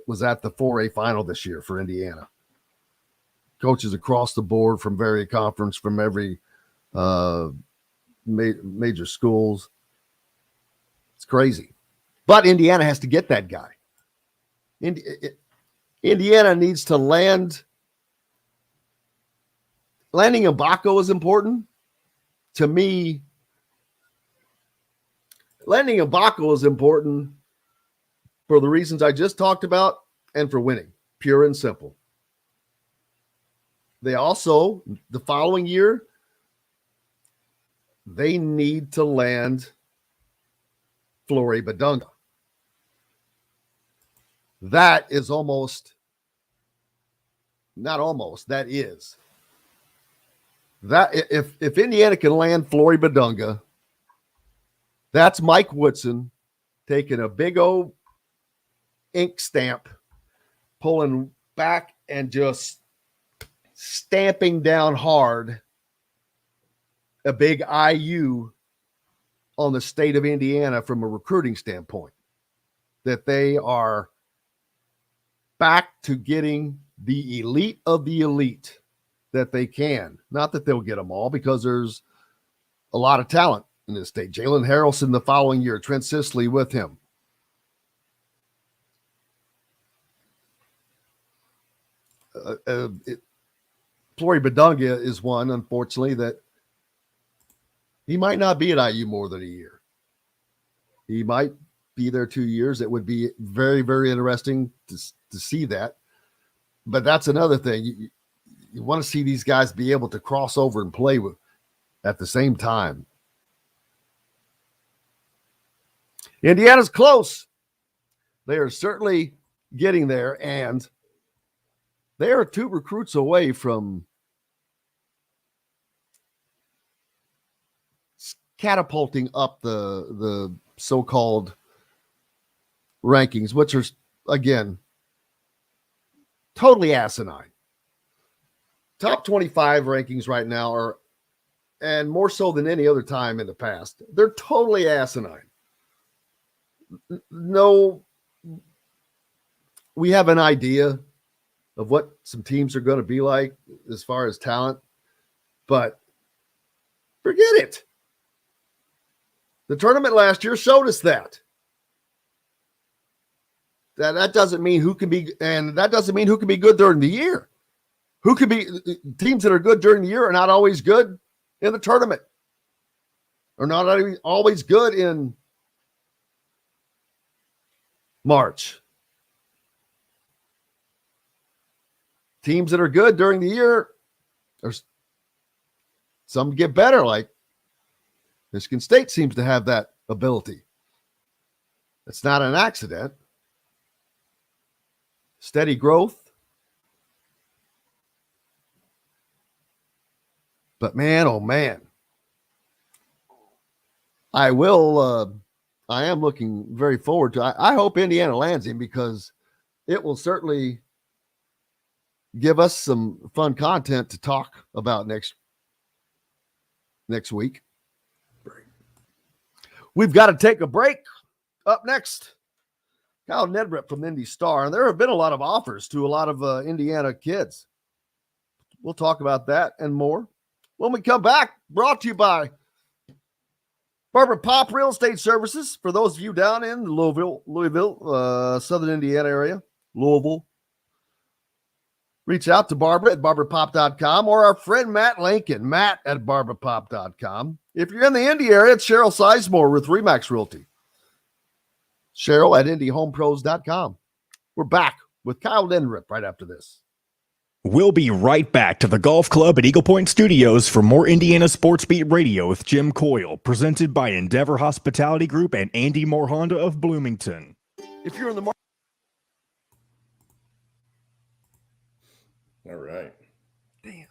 C: was at the 4A final this year for Indiana. Coaches across the board from every conference, from every major schools. It's crazy. But Indiana has to get that guy. Indiana needs to land. Landing Mgbako is important. To me, landing Mgbako is important for the reasons I just talked about and for winning, pure and simple. They also, the following year, they need to land Flory Badunga. That is that is. That if Indiana can land Flory Badunga, that's Mike Woodson taking a big old ink stamp, pulling back and just stamping down hard a big IU on the state of Indiana from a recruiting standpoint, that they are back to getting the elite of the elite that they can. Not that they'll get them all, because there's a lot of talent in this state. Jalen Harrelson the following year, Trent Sisley with him. Flory Badunga is one, unfortunately, that he might not be at IU more than a year. He might be there 2 years. It would be very, very interesting to see that. But that's another thing. You want to see these guys be able to cross over and play with at the same time. Indiana's close. They are certainly getting there, and they are 2 recruits away from catapulting up the so-called rankings, which are, again, totally asinine. Top 25 rankings right now are, and more so than any other time in the past, they're totally asinine. No, we have an idea of what some teams are going to be like as far as talent, but forget it. The tournament last year showed us that. That doesn't mean who can be, and that doesn't mean who can be good during the year. Who could be teams that are good during the year are not always good in the tournament, or not always good in March. Teams that are good during the year, some get better, like Michigan State seems to have that ability. It's not an accident. Steady growth. But man, oh man, I am looking very forward to, I hope Indiana lands him, because it will certainly give us some fun content to talk about next week. We've got to take a break. Up next, Kyle Neddenriep from the Indy Star. And there have been a lot of offers to a lot of Indiana kids. We'll talk about that and more when we come back. Brought to you by Barbara Pop Real Estate Services, for those of you down in Louisville, Southern Indiana area, Louisville. Reach out to Barbara at barbarapop.com or our friend Matt Lincoln, Matt at barbarapop.com. If you're in the Indy area, it's Cheryl Sizemore with Remax Realty. Cheryl at IndyHomePros.com. We're back with Kyle Neddenriep right after this.
A: We'll be right back to the Golf Club at Eagle Point Studios for more Indiana Sports Beat Radio with Jim Coyle, presented by Endeavor Hospitality Group and Andy Moore Honda of Bloomington.
C: If you're in the market.
F: All right.
C: Damn.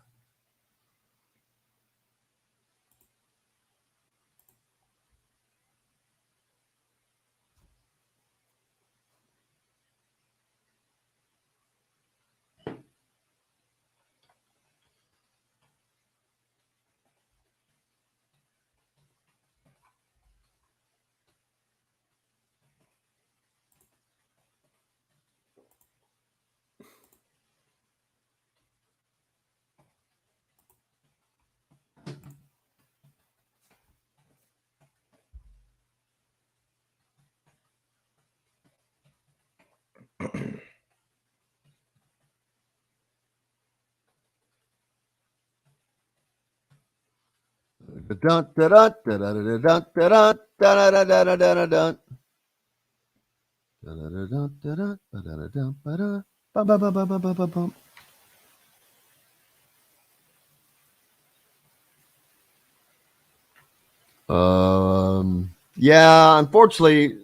C: Yeah, unfortunately,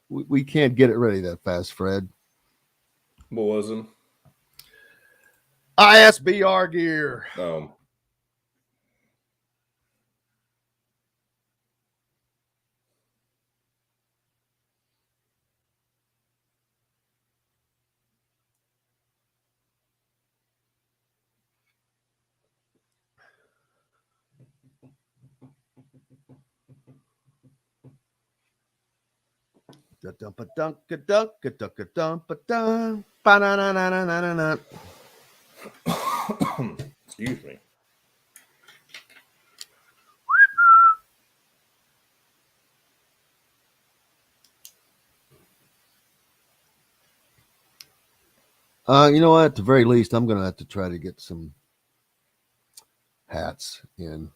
C: we can't get it ready that fast, Fred.
F: What was it?
C: ISBR gear.
F: Excuse me.
C: You know what? At the very least, I'm going to have to try to get some hats in.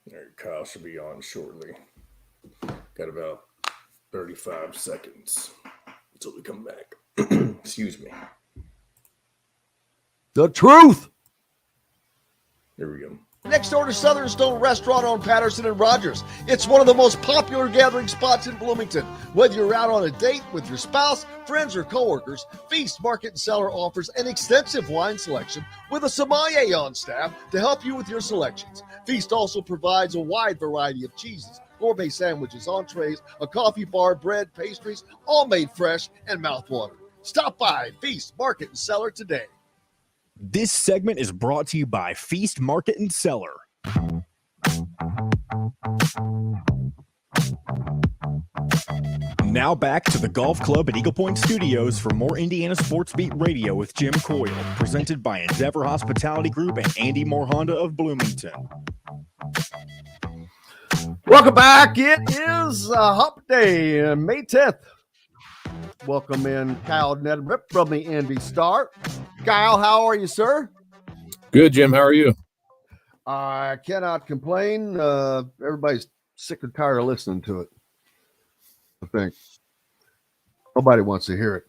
F: There, Kyle should be on shortly. Got about 35 seconds until we come back. Excuse me.
C: The truth.
F: There we go.
C: Next door to Southern Stone Restaurant on Patterson and Rogers. It's one of the most popular gathering spots in Bloomington. Whether you're out on a date with your spouse, friends, or coworkers, Feast Market and Cellar offers an extensive wine selection with a sommelier on staff to help you with your selections. Feast also provides a wide variety of cheeses, gourmet sandwiches, entrees, a coffee bar, bread, pastries, all made fresh and mouthwatering. Stop by Feast Market and Cellar today.
A: This segment is brought to you by Feast Market and Cellar. Now back to the Golf Club at Eagle Point Studios for more Indiana Sports Beat Radio with Jim Coyle, presented by Endeavor Hospitality Group and Andy Moore Honda of Bloomington.
C: Welcome back. It is Hump Day, May 10th. Welcome in Kyle Neddenriep from the Indy Star. Kyle, how are you, sir?
G: Good, Jim. How are you?
C: I cannot complain. Everybody's sick and tired of listening to it, I think. Nobody wants to hear it.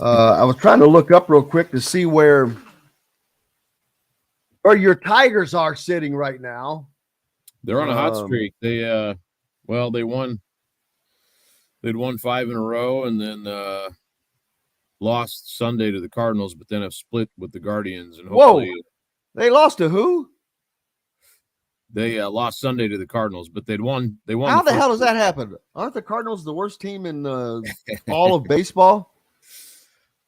C: I was trying to look up real quick to see where your Tigers are sitting right now.
G: They're on a hot streak. They won. They'd won 5 in a row and then lost Sunday to the Cardinals, but then have split with the Guardians. And hopefully,
C: they lost to who?
G: They lost Sunday to the Cardinals, but they won.
C: How the hell does that happen? Aren't the Cardinals the worst team in all of baseball?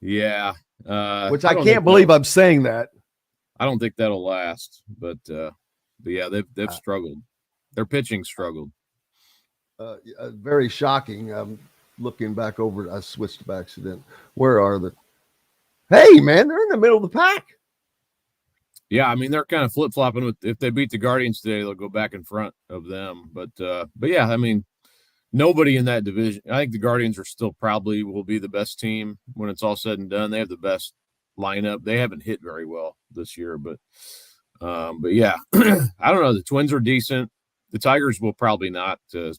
G: Yeah.
C: Which I can't believe I'm saying that.
G: I don't think that'll last, but yeah, they've struggled. Their pitching struggled.
E: Very shocking. Looking back over, I switched by accident. Where are the? Hey, man, they're in the middle of the pack.
G: Yeah, I mean they're kind of flip flopping. With if they beat the Guardians today, they'll go back in front of them. But yeah, I mean nobody in that division. I think the Guardians are still probably will be the best team when it's all said and done. They have the best lineup. They haven't hit very well this year, but yeah, I don't know. The Twins are decent. The Tigers will probably not. They're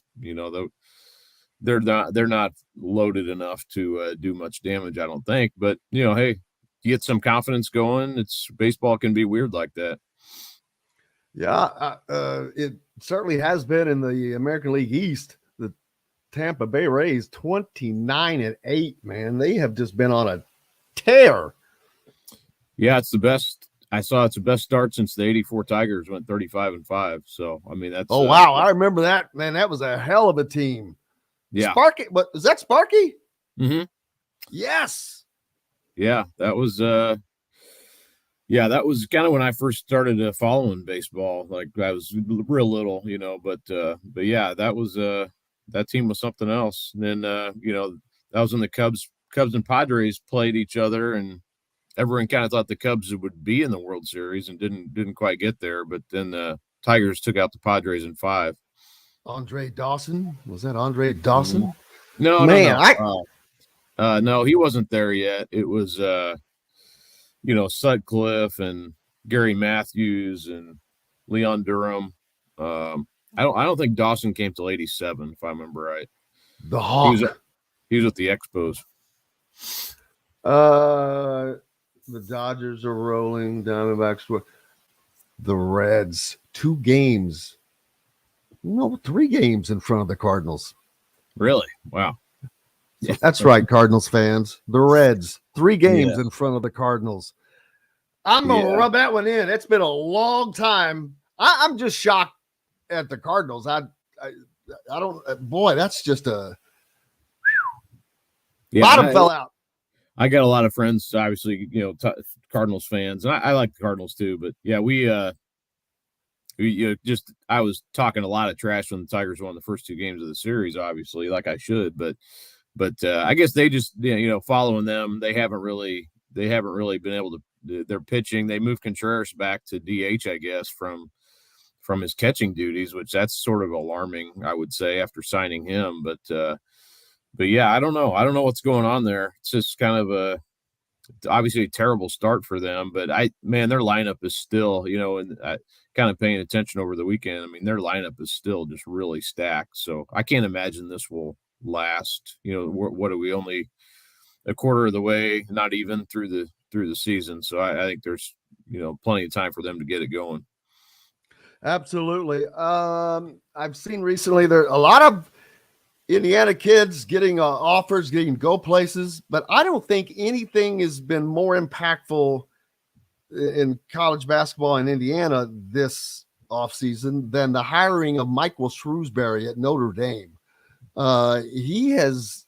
G: not loaded enough to do much damage, I don't think. But hey, get some confidence going. It's baseball can be weird like that.
E: Yeah, it certainly has been in the American League East. The Tampa Bay Rays 29-8, man. They have just been on a tear.
G: Yeah, it's the best. I saw it's the best start since the '84 Tigers went 35-5. So I mean that's.
E: Oh wow, I remember that, man. That was a hell of a team.
G: Yeah,
E: Sparky. But is that Sparky?
G: Mm-hmm.
E: Yes.
G: Yeah, that was. Yeah, that was kind of when I first started following baseball. Like I was real little, but yeah, that was that team was something else. And then that was when the Cubs and Padres played each other, and everyone kind of thought the Cubs would be in the World Series and didn't quite get there. But then the Tigers took out the Padres in 5.
E: Andre Dawson, was that Andre Dawson?
G: No,
E: man,
G: no, he wasn't there yet. It was Sutcliffe and Gary Matthews and Leon Durham. I don't think Dawson came till 87, if I remember right.
E: The Hawk.
G: He was with the Expos.
E: The Dodgers are rolling. Diamondbacks. The Reds 3 games in front of the Cardinals.
G: Really? Wow.
E: Yeah, that's right, Cardinals fans. The Reds 3 games in front of the Cardinals. I'm gonna rub that one in. It's been a long time. I'm just shocked at the Cardinals. I don't. Boy, that's just a bottom fell out.
G: I got a lot of friends, obviously, Cardinals fans, and I like the Cardinals too. But yeah, I was talking a lot of trash when the Tigers won the first 2 games of the series, obviously, like I should. But I guess they just, following them, they haven't really been able to. Their pitching, they moved Contreras back to DH, I guess, from his catching duties, which that's sort of alarming, I would say, after signing him. But yeah, I don't know. I don't know what's going on there. It's just kind of obviously a terrible start for them. But their lineup is still, and I kind of paying attention over the weekend. I mean, their lineup is still just really stacked. So I can't imagine this will last. What are we, only a quarter of the way, not even through the season. So I think there's, plenty of time for them to get it going.
E: Absolutely. I've seen recently there a lot of Indiana kids getting offers, getting go places, but I don't think anything has been more impactful in college basketball in Indiana this offseason than the hiring of Michael Shrewsbury at Notre Dame. He has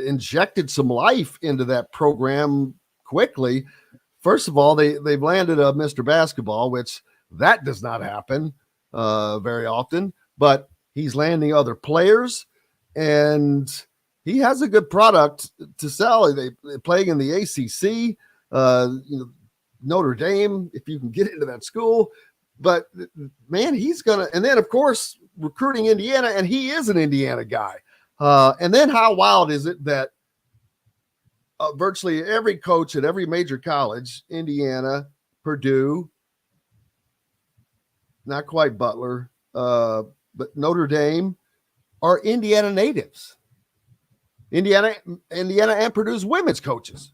E: injected some life into that program quickly. First of all, they've landed a Mr. Basketball, which that does not happen very often, but he's landing other players, and he has a good product to sell. They're playing in the ACC, Notre Dame, if you can get into that school. But, man, he's going to – and then, of course, recruiting Indiana, and he is an Indiana guy. And then how wild is it that virtually every coach at every major college, Indiana, Purdue, not quite Butler, but Notre Dame, are Indiana natives. Indiana and Purdue's women's coaches,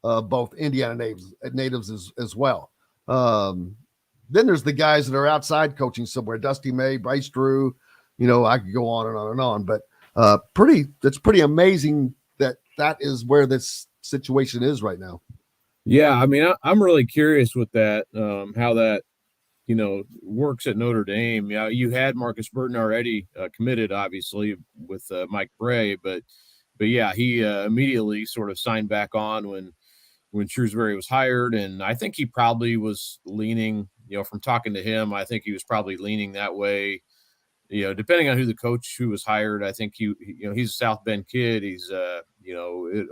E: both Indiana natives as well. Then there's the guys that are outside coaching somewhere, Dusty May, Bryce Drew, I could go on and on and on, but that's pretty amazing that is where this situation is right now.
G: Yeah. I mean, I'm really curious with that, how that, works at Notre Dame. Yeah, you had Marcus Burton already committed, obviously, with Mike Bray, but yeah, he immediately sort of signed back on when Shrewsbury was hired, and I think he probably was leaning from talking to him, I think he was probably leaning that way. Depending on who the coach who was hired, I think he's a South Bend kid. He's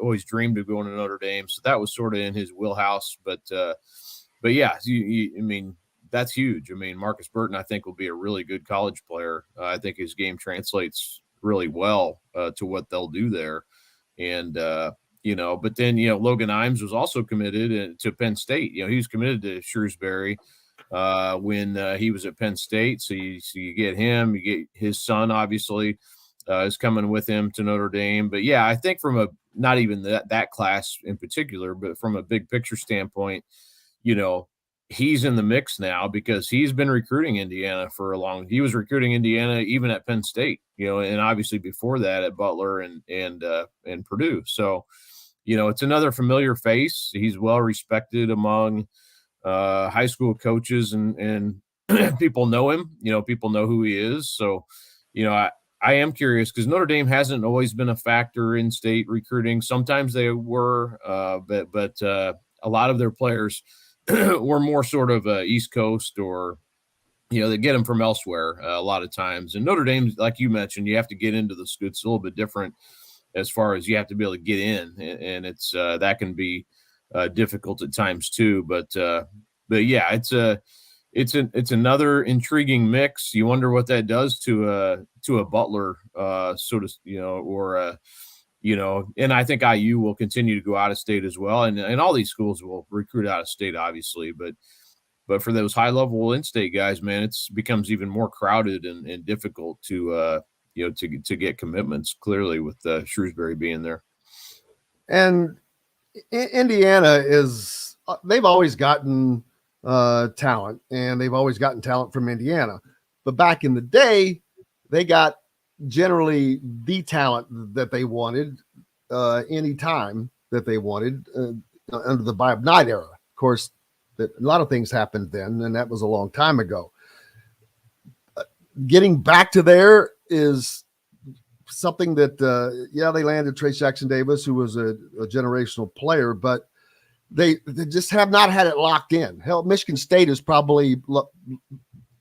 G: always dreamed of going to Notre Dame, so that was sort of in his wheelhouse. But yeah, I mean, that's huge. I mean, Marcus Burton, I think, will be a really good college player. I think his game translates really well to what they'll do there, and but then Logan Imes was also committed to Penn State. He was committed to Shrewsbury when he was at Penn State. So you get him, you get his son, obviously, is coming with him to Notre Dame. But yeah, I think from not even that class in particular, but from a big picture standpoint, he's in the mix now because he's been recruiting Indiana he was recruiting Indiana even at Penn State, and obviously before that at Butler and Purdue. So, it's another familiar face. He's well respected among high school coaches and people know him, people know who he is. So, I am curious because Notre Dame hasn't always been a factor in state recruiting. Sometimes they were, but a lot of their players were more sort of East Coast or, they get them from elsewhere a lot of times. And Notre Dame, like you mentioned, you have to get into the school. It's a little bit different as far as you have to be able to get in, and it's that can be difficult at times too. But yeah, it's another intriguing mix. You wonder what that does to a Butler, sort of, and I think IU will continue to go out of state as well, and all these schools will recruit out of state, obviously, but for those high level in-state guys, man, it becomes even more crowded and difficult to get commitments. Clearly, with Shrewsbury being there,
E: and Indiana they've always gotten talent, and they've always gotten talent from Indiana. But back in the day, they got generally the talent that they wanted anytime that they wanted under the Bob Knight era. Of course, a lot of things happened then, and that was a long time ago. Getting back to there is something that, they landed Trace Jackson Davis, who was a generational player, but they just have not had it locked in. Hell, Michigan State has probably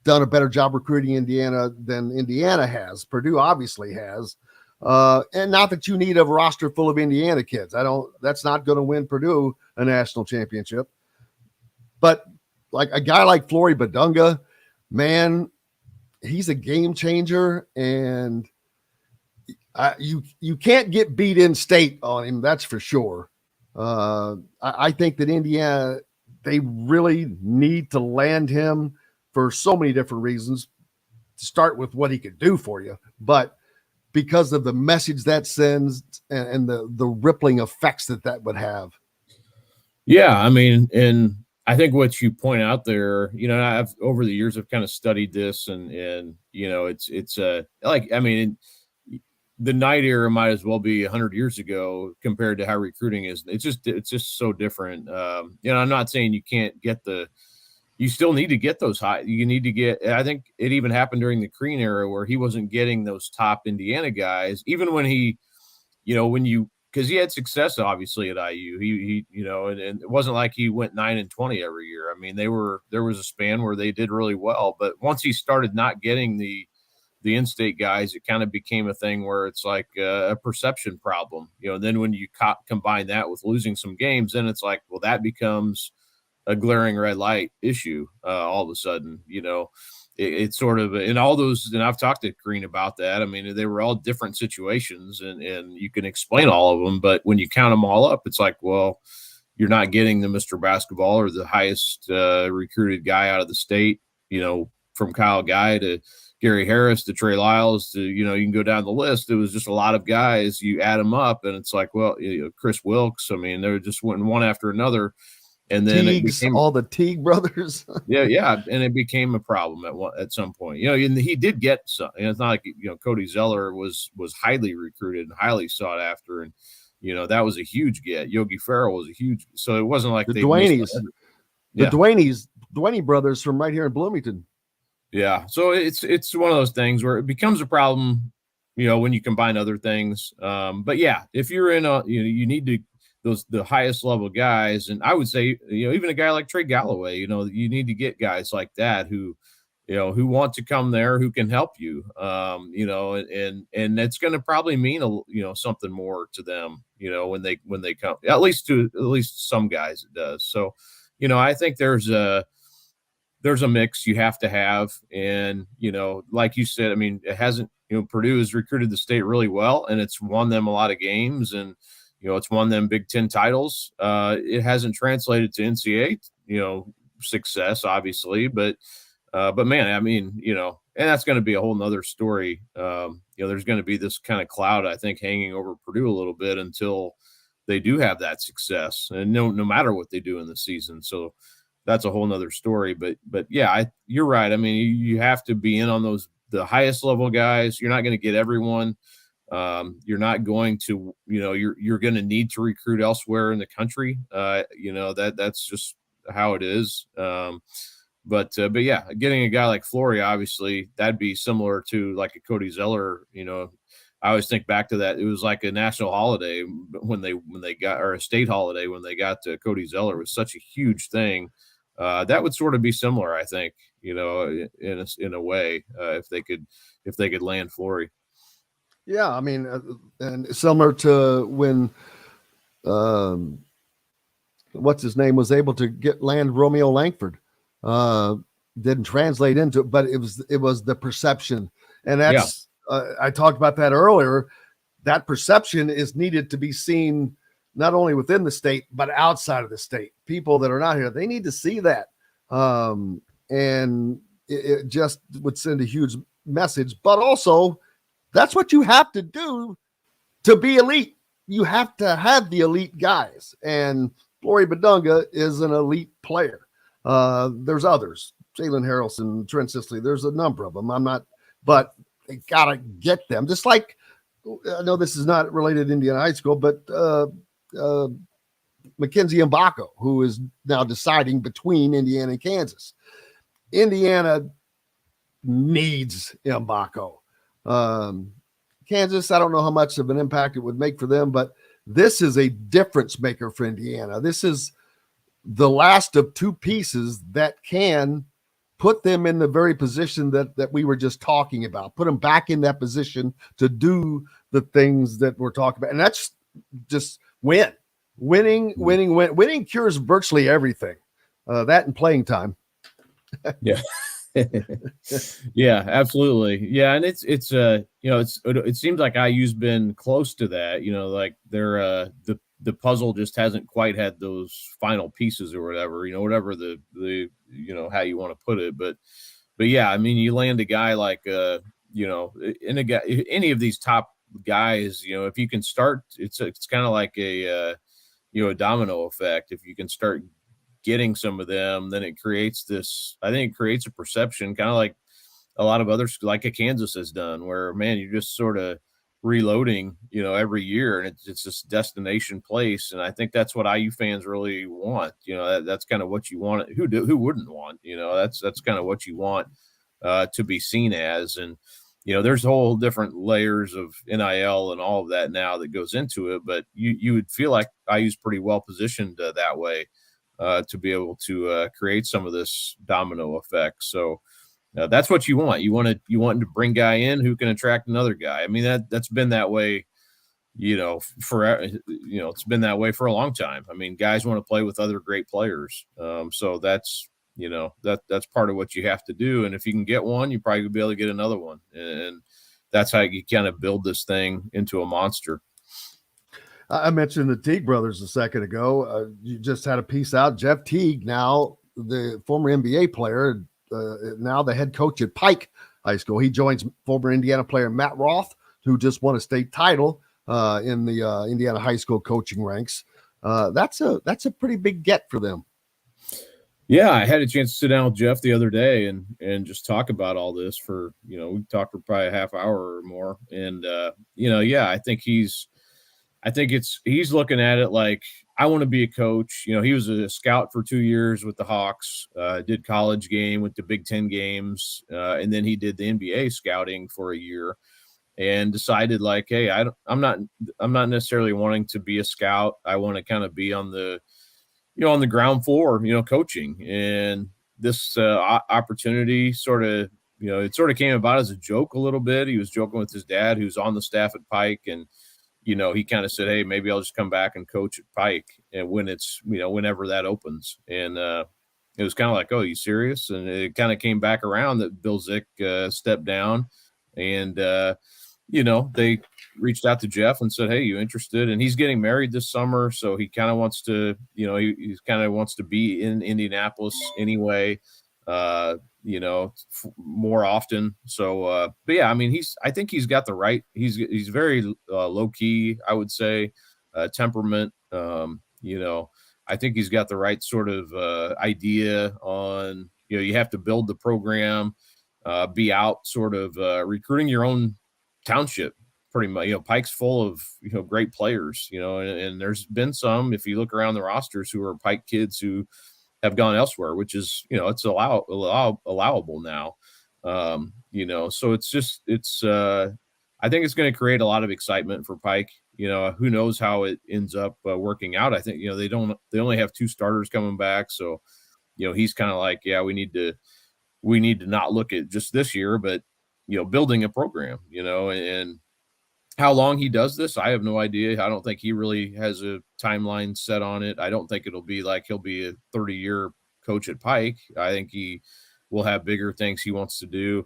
E: done a better job recruiting Indiana than Indiana has. Purdue obviously has. And not that you need a roster full of Indiana kids. That's not going to win Purdue a national championship. But like a guy like Flory Badunga, man, he's a game changer, and you can't get beat in state on him. That's for sure. I think that Indiana, they really need to land him for so many different reasons. To start with what he could do for you, but because of the message that sends and the rippling effects that would have.
G: Yeah, I mean, and I think what you point out there, I've over the years I've kind of studied this, and it's like, I mean, the Knight era might as well be 100 years ago compared to how recruiting is. It's just so different. I'm not saying you can't get you still need to get those high. You need to get, I think it even happened during the Crean era where he wasn't getting those top Indiana guys, even when because he had success obviously at IU. He and it wasn't like he went 9-20 every year. I mean, there was a span where they did really well, but once he started not getting the in-state guys, it kind of became a thing where it's like a perception problem. Then when you combine that with losing some games, then it's like, well, that becomes a glaring red light issue all of a sudden. It's sort of, and all those, and I've talked to Green about that. I mean, they were all different situations, and you can explain all of them, but when you count them all up, it's like, well, you're not getting the Mr. Basketball or the highest recruited guy out of the state, from Kyle Guy to Gary Harris to Trey Lyles to, you can go down the list. It was just a lot of guys. You add them up, and it's like, well, Chris Wilkes, I mean, they just went one after another. And then
E: all the Teague brothers.
G: yeah. And it became a problem at some point, and he did get some, and it's not like, Cody Zeller was highly recruited and highly sought after. And, that was a huge get. Yogi Ferrell was a huge, so it wasn't like
E: the Duaney brothers from right here in Bloomington.
G: Yeah. So it's one of those things where it becomes a problem, when you combine other things. But yeah, if you're in you need to, the highest level guys. And I would say, even a guy like Trey Galloway, you need to get guys like that who want to come there, who can help you, and it's going to probably mean something more to them, when they come, at least some guys it does. So, I think there's a mix you have to have. And, like you said, I mean, it hasn't, Purdue has recruited the state really well, and it's won them a lot of games, and, it's won them Big Ten titles. It hasn't translated to NCAA, success, obviously, but man, I mean, and that's going to be a whole nother story. There's going to be this kind of cloud, I think, hanging over Purdue a little bit until they do have that success, and no matter what they do in the season. So that's a whole nother story. But yeah, you're right. I mean, you have to be in on the highest level guys. You're not going to get everyone. You're not going to, you're going to need to recruit elsewhere in the country. That's just how it is. But yeah, getting a guy like Flory, obviously, that'd be similar to like a Cody Zeller. I always think back to that. It was like a national holiday when they got, or a state holiday when they got to Cody Zeller. It was such a huge thing. That would sort of be similar, I think, in a way, if they could land Flory.
E: Yeah, I mean, and similar to when what's his name was able to land Romeo Langford. Didn't translate into it, but it was the perception, and that's I talked about that earlier. That perception is needed to be seen not only within the state but outside of the state. People that are not here, they need to see that, and it just would send a huge message. But also, that's what you have to do to be elite. You have to have the elite guys, and Flory Badunga is an elite player. There's others, Jalen Harrelson, Trent Sisley. There's a number of them. But they gotta get them. Just like, I know this is not related to Indiana high school, but Mackenzie Mgbako, who is now deciding between Indiana and Kansas. Indiana needs Mgbako. Kansas, I don't know how much of an impact it would make for them, but this is a difference maker for Indiana. This is the last of two pieces that can put them in the very position that we were just talking about, put them back in that position to do the things that we're talking about. And that's just winning cures virtually everything. That and playing time.
G: Yeah. Yeah, absolutely. Yeah. And it seems like IU's been close to that, like they're, the puzzle just hasn't quite had those final pieces or whatever, whatever the how you want to put it. But yeah, I mean, you land a guy like, any of these top guys, if you can start, it's kind of like a domino effect. If you can start getting some of them, then it creates a perception, kind of like a lot of others, like a Kansas has done, where, man, you're just sort of reloading, every year, and it's this destination place. And I think that's what IU fans really want. That's kind of what you want. Who wouldn't want? That's kind of what you want to be seen as. And there's whole different layers of NIL and all of that now that goes into it. But you would feel like IU's pretty well positioned that way to be able to create some of this domino effect. So. That's what you want. You want to bring guy in who can attract another guy. I mean, that's been that way, it's been that way for a long time. I mean, guys want to play with other great players. So that's part of what you have to do. And if you can get one, you probably will be able to get another one. And that's how you kind of build this thing into a monster.
E: I mentioned the Teague brothers a second ago. You just had a piece out. Jeff Teague, now the former NBA player, now the head coach at Pike High School. He joins former Indiana player Matt Roth, who just won a state title in the Indiana high school coaching ranks. That's a pretty big get for them.
G: Yeah, I had a chance to sit down with Jeff the other day and just talk about all this for, we talked for probably a half hour or more. And, I think he's looking at it like, I want to be a coach. He was a scout for 2 years with the Hawks, did college game, went to Big Ten games, and then he did the NBA scouting for a year. and decided like, hey, I'm not necessarily wanting to be a scout. I want to kind of be on the ground floor, coaching. And this opportunity sort of, it sort of came about as a joke a little bit. He was joking with his dad, who's on the staff at Pike, and he kind of said, hey, maybe I'll just come back and coach at Pike, and when it's whenever that opens. And it was kind of like, oh, you serious? And it kind of came back around that Bozich stepped down, and they reached out to Jeff and said, hey, you interested? And he's getting married this summer, so he kind of wants to, he kind of wants to be in Indianapolis anyway, more often. So, but yeah, I mean, I think he's got the right, he's very low key, I would say, temperament. I think he's got the right sort of idea on, you have to build the program, be out sort of recruiting your own township pretty much. Pike's full of, great players, and there's been some, if you look around the rosters, who are Pike kids who have gone elsewhere, which is, it's allowable now. So I think it's going to create a lot of excitement for Pike. Who knows how it ends up working out. I think, they only have 2 starters coming back. So, he's kind of like, yeah, we need to not look at just this year, but, building a program, and how long he does this, I have no idea. I don't think he really has a timeline set on it. I don't think it'll be like he'll be a 30-year coach at Pike. I think he will have bigger things he wants to do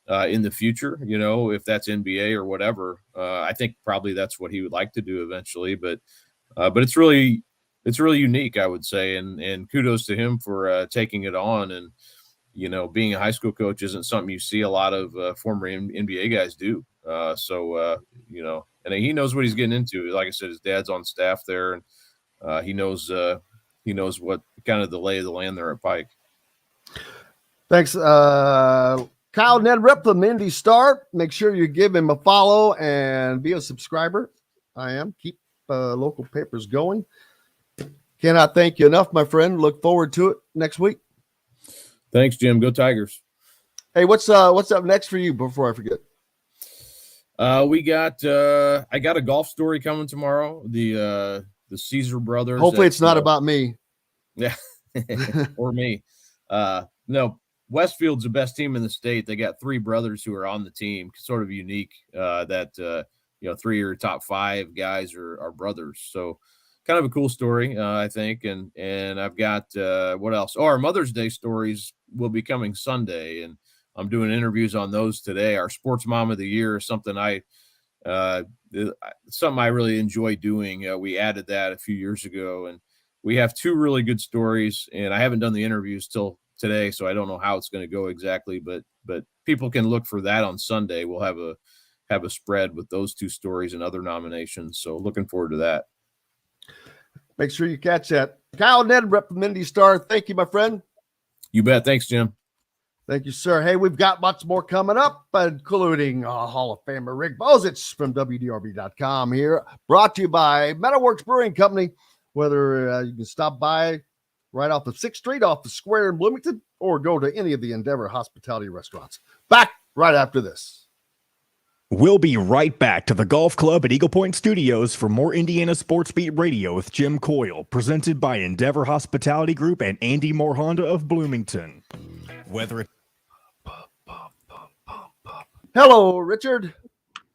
G: in the future, if that's NBA or whatever. I think probably that's what he would like to do eventually, but it's really unique, I would say. And kudos to him for taking it on. And, being a high school coach isn't something you see a lot of former NBA guys do. And he knows what he's getting into. Like I said, his dad's on staff there, and he knows what kind of the lay of the land there at Pike.
C: Thanks. Kyle Neddenriep from Indy Star. Make sure you give him a follow and be a subscriber. I am. Keep local papers going. Cannot thank you enough, my friend. Look forward to it next week.
G: Thanks, Jim. Go Tigers.
C: Hey, what's up next for you before I forget?
G: I got a golf story coming tomorrow. The Caesar brothers.
C: Hopefully it's not about me.
G: Yeah. Or me. No, Westfield's the best team in the state. They got 3 brothers who are on the team, sort of unique, that 3 of your top 5 guys are brothers. So kind of a cool story, I think. And I've got, what else? Oh, our Mother's Day stories will be coming Sunday, and I'm doing interviews on those today. Our Sports Mom of the Year is something I really enjoy doing. We added that a few years ago, and we have 2 really good stories, and I haven't done the interviews till today, so I don't know how it's going to go exactly, but people can look for that on Sunday. We'll have a spread with those 2 stories and other nominations. So looking forward to that.
C: Make sure you catch that. Kyle Neddenriep from Indy Star. Thank you, my friend.
G: You bet. Thanks, Jim.
C: Thank you, sir. Hey, we've got much more coming up, including Hall of Famer Rick Bozich from WDRB.com here, brought to you by Metalworks Brewing Company. Whether you can stop by right off of 6th Street, off the square in Bloomington, or go to any of the Endeavor hospitality restaurants. Back right after this.
A: We'll be right back to the Golf Club at Eagle Point Studios for more Indiana Sports Beat Radio with Jim Coyle, presented by Endeavor Hospitality Group and Andy Moore Honda of Bloomington. Whether it's
C: Hello, Richard.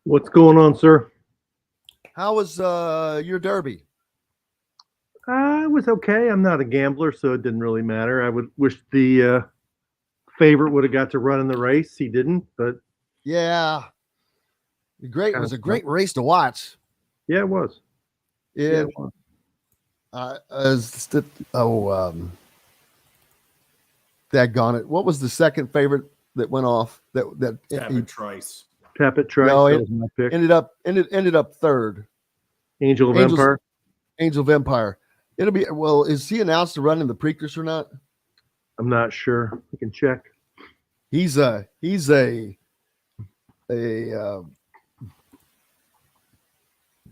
H: What's going on, sir?
C: How was your derby?
H: It was okay. I'm not a gambler, so it didn't really matter. I would wish the favorite would have got to run in the race. He didn't, but
C: yeah, it was a great race to watch.
H: Yeah, it was.
C: Yeah. Daggone it. What was the second favorite that went off?
F: Tappet Trice.
H: Tappet Trice.
C: No,
H: that was my pick.
C: ended up third.
H: Angel of Empire.
C: Angel of Empire. It'll be is he announced to run in the Preakness or not?
H: I'm not sure. I can check.
C: He's a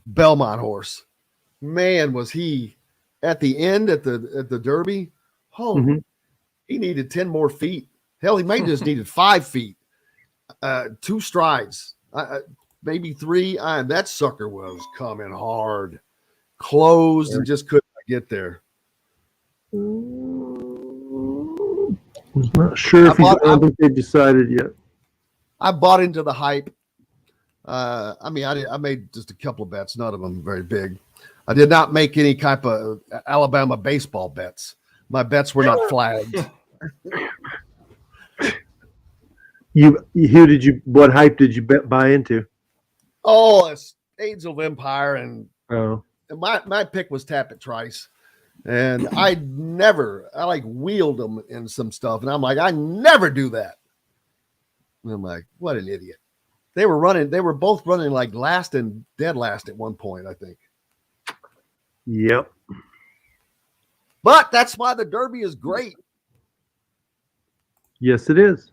C: Belmont horse. Man, was he at the end at the Derby? Oh, he needed 10 more feet. Hell, he might just needed 5 feet. 2 strides.
E: maybe 3. That sucker was coming hard, closed, and just couldn't get there.
H: I'm not sure if I don't think they've decided yet.
E: I bought into the hype. I made just a couple of bets, none of them very big. I did not make any type of Alabama baseball bets. My bets were not flagged.
H: What hype did you buy into?
E: Oh, it's Age of Empire, and my pick was Tappet Trice. And I wheeled them in some stuff, and I'm like, I never do that. And I'm like, what an idiot. They were both running like last and dead last at one point, I think.
H: Yep.
E: But that's why the Derby is great.
H: Yes, it is.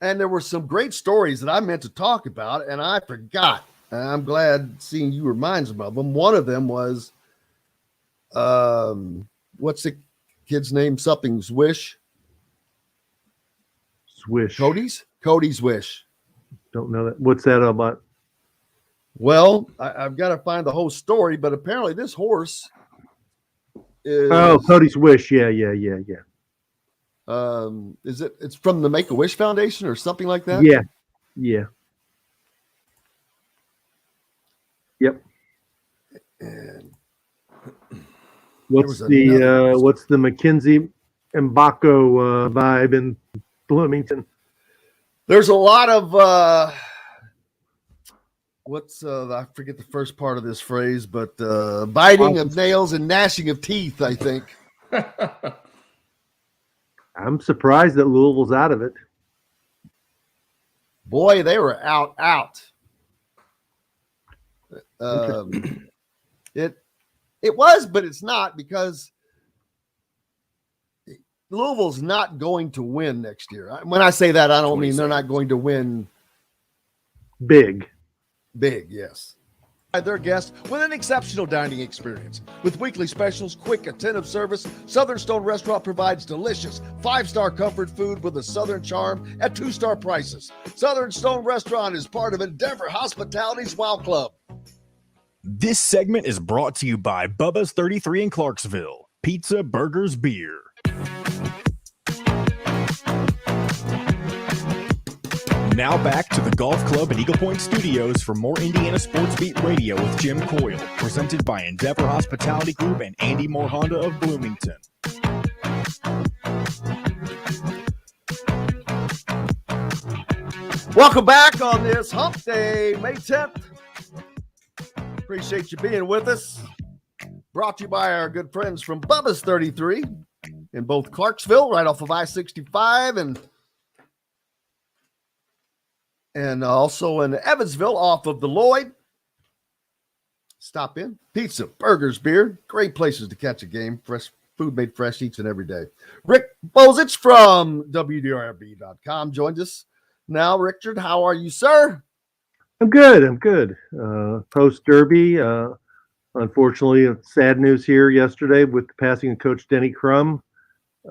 E: And there were some great stories that I meant to talk about, and I forgot. And I'm glad seeing you reminds me of them. One of them was, what's the kid's name? Something's Wish.
H: Swish.
E: Cody's Wish.
H: Don't know that. What's that about?
E: Well, I've got to find the whole story, but apparently this horse is.
H: Oh, Cody's Wish. Yeah.
E: It's from the Make-A-Wish Foundation or something like that?
H: Yeah. Yep.
E: And
H: what's the Mackenzie Mgbako vibe in Bloomington?
E: There's a lot of I forget the first part of this phrase, but biting of nails and gnashing of teeth, I think.
H: I'm surprised that Louisville's out of it.
E: Boy, they were out. It was, but it's not, because Louisville's not going to win next year. When I say that, I don't mean they're not going to win
H: big.
E: Yes. Their guests with an exceptional dining experience. With weekly specials, quick, attentive service, Southern Stone Restaurant provides delicious 5-star comfort food with a Southern charm at 2-star prices. Southern Stone Restaurant is part of Endeavor Hospitality's Wow Club.
A: This segment is brought to you by Bubba's 33 in Clarksville. Pizza, burgers, beer. Now back to the Golf Club at Eagle Point Studios for more Indiana Sports Beat Radio with Jim Coyle, presented by Endeavor Hospitality Group and Andy Moore Honda of Bloomington.
E: Welcome back on this Hump Day, May 10th. Appreciate you being with us. Brought to you by our good friends from Bubba's 33 in both Clarksville, right off of I-65, and also in Evansville off of the Lloyd. Stop in. Pizza, burgers, beer. Great places to catch a game. Fresh food made fresh each and every day. Rick Bozich from WDRB.com joined us now. Richard, how are you, sir?
H: I'm good. Post Derby. Unfortunately, sad news here yesterday with the passing of Coach Denny Crum.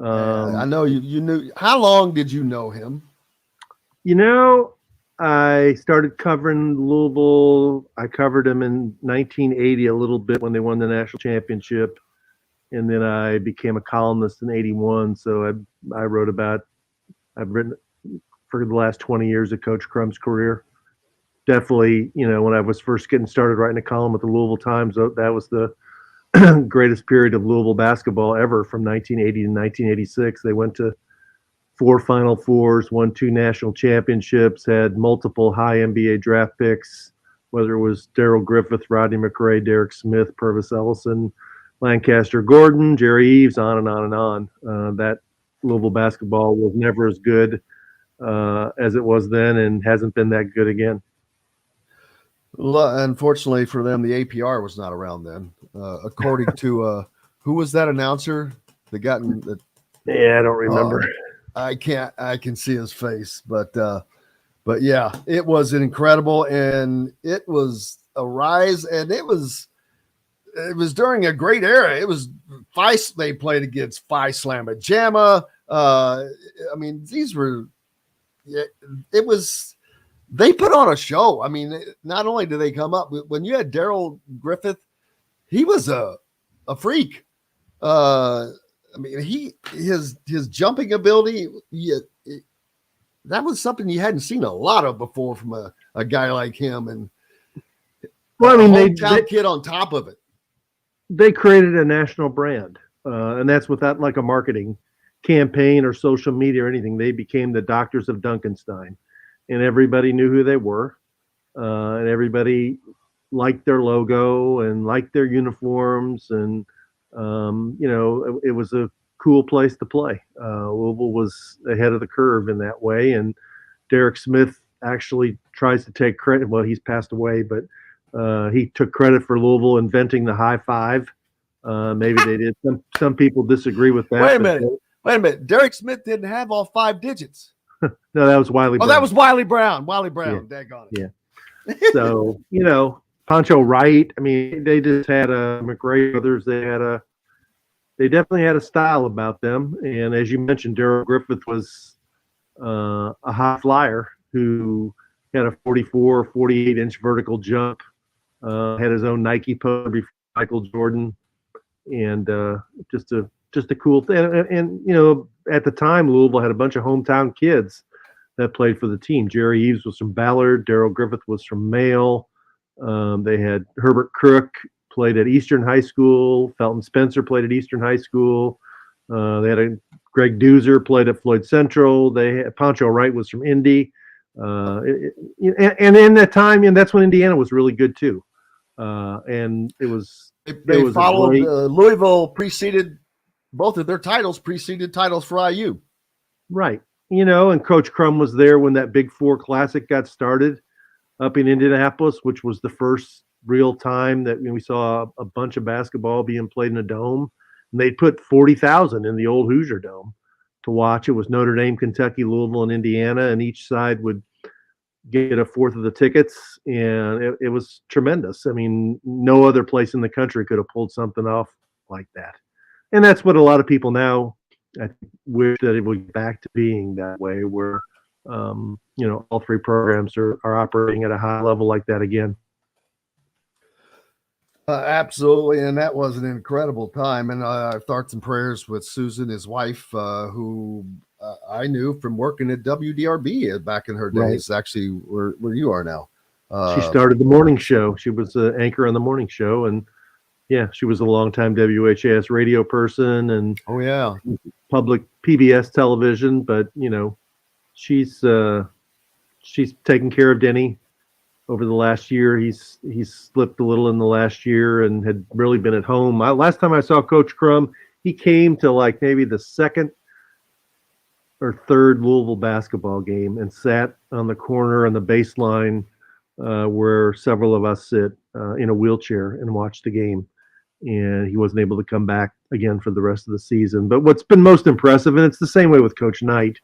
E: I know you knew. How long did you know him?
H: I started covering Louisville. I covered them in 1980 a little bit when they won the national championship. And then I became a columnist in 81. So I've written for the last 20 years of Coach Crum's career. Definitely, when I was first getting started writing a column at the Louisville Times, that was the greatest period of Louisville basketball ever, from 1980 to 1986. They went to 4 Final Fours, won 2 national championships, had multiple high NBA draft picks, whether it was Darrell Griffith, Rodney McRae, Derek Smith, Purvis Ellison, Lancaster Gordon, Jerry Eves, on and on and on. That Louisville basketball was never as good as it was then, and hasn't been that good again.
E: Unfortunately for them, the APR was not around then. According to who was that announcer that got in the?
H: Yeah, I don't remember.
E: I can see his face, but yeah, it was incredible, and it was a rise, and it was during a great era. It was they played against Phi Slamma Jamma. These were, it was they put on a show. I mean, not only did they come up, when you had Daryl Griffith, he was a freak. I mean, his jumping ability, that was something you hadn't seen a lot of before from a guy like him. And
H: well, I mean,
E: hometown kid on top of it.
H: They created a national brand, and that's without like a marketing campaign or social media or anything. They became the Doctors of Duncanstein, and everybody knew who they were, and everybody liked their logo and liked their uniforms, and it was a cool place to play. Louisville was ahead of the curve in that way, and Derek Smith actually tries to take credit. Well, he's passed away, but he took credit for Louisville inventing the high five. Maybe they did. Some people disagree with that.
E: Wait a minute. Derek Smith didn't have all 5 digits.
H: No, that was Wiley Brown.
E: Oh, that was Wiley Brown. Wiley Brown.
H: Yeah.
E: Daggone it.
H: Yeah. So, Pancho Wright. I mean, they just had McRae brothers. They definitely had a style about them. And as you mentioned, Daryl Griffith was a high flyer who had a 44, 48-inch vertical jump, had his own Nike poster before Michael Jordan, and just a cool thing. And at the time, Louisville had a bunch of hometown kids that played for the team. Jerry Eves was from Ballard. Daryl Griffith was from Mayle. They had Herbert Crook played at Eastern High School. Felton Spencer played at Eastern High School. They had Greg Doozer played at Floyd Central. They had Pancho Wright was from Indy. And in that time, and that's when Indiana was really good too. And it was
E: they followed Louisville preceded both of their titles preceded titles for IU.
H: Right. And Coach Crum was there when that Big Four Classic got started up in Indianapolis, which was the first real time that we saw a bunch of basketball being played in a dome. And they'd put 40,000 in the old Hoosier Dome to watch. It was Notre Dame, Kentucky, Louisville, and Indiana, and each side would get a fourth of the tickets, and it was tremendous. I mean, no other place in the country could have pulled something off like that. And that's what a lot of people now, I wish that it would get back to being that way, where all 3 programs are operating at a high level like that again.
E: Absolutely, and that was an incredible time. And thoughts and prayers with Susan, his wife, who I knew from working at WDRB back in her days. Right. Actually, where you are now.
H: She started the morning show. She was an anchor on the morning show, and she was a longtime WHAS radio person and public PBS television. But she's taken care of Denny over the last year. He's slipped a little in the last year and had really been at home. Last time I saw Coach Crum, he came to like maybe the 2nd or 3rd Louisville basketball game and sat on the corner on the baseline where several of us sit in a wheelchair and watch the game. And he wasn't able to come back again for the rest of the season. But what's been most impressive, and it's the same way with Coach Knight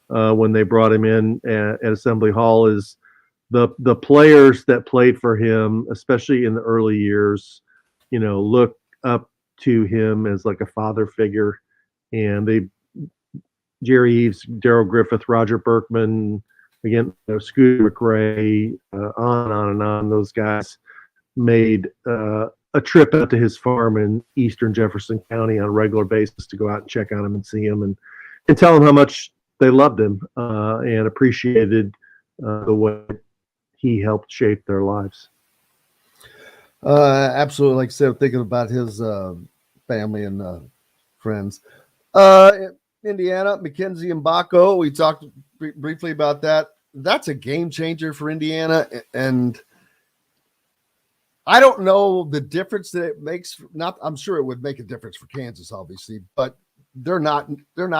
H: when they brought him in at Assembly Hall, is the players that played for him, especially in the early years, look up to him as like a father figure. And Jerry Eves, Daryl Griffith, Roger Berkman, again, Scooter McRae, on and on. Those guys made a trip out to his farm in eastern Jefferson County on a regular basis to go out and check on him and see him and tell him how much they loved him and appreciated the way he helped shape their lives.
E: Absolutely. Like I said, thinking about his family and friends. Indiana, Mackenzie Mgbako, we talked briefly about that. That's a game changer for Indiana. And I don't know the difference that it makes. I'm sure it would make a difference for Kansas, obviously, but they're not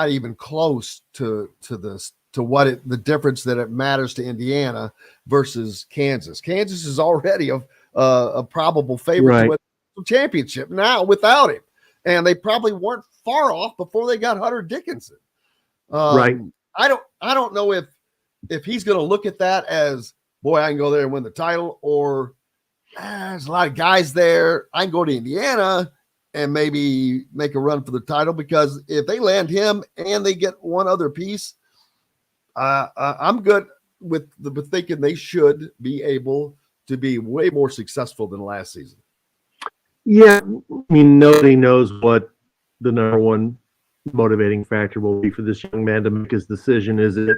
E: even close to the difference that it matters to Indiana versus Kansas. Kansas is already a probable favorite to win the championship now without him, and they probably weren't far off before they got Hunter Dickinson.
H: Right.
E: I don't know if he's going to look at that as, boy, I can go there and win the title, or there's a lot of guys there. I can go to Indiana and maybe make a run for the title, because if they land him and they get one other piece, I'm good. with thinking they should be able to be way more successful than last season.
H: Yeah, I mean, nobody knows what the number one motivating factor will be for this young man to make his decision. Is it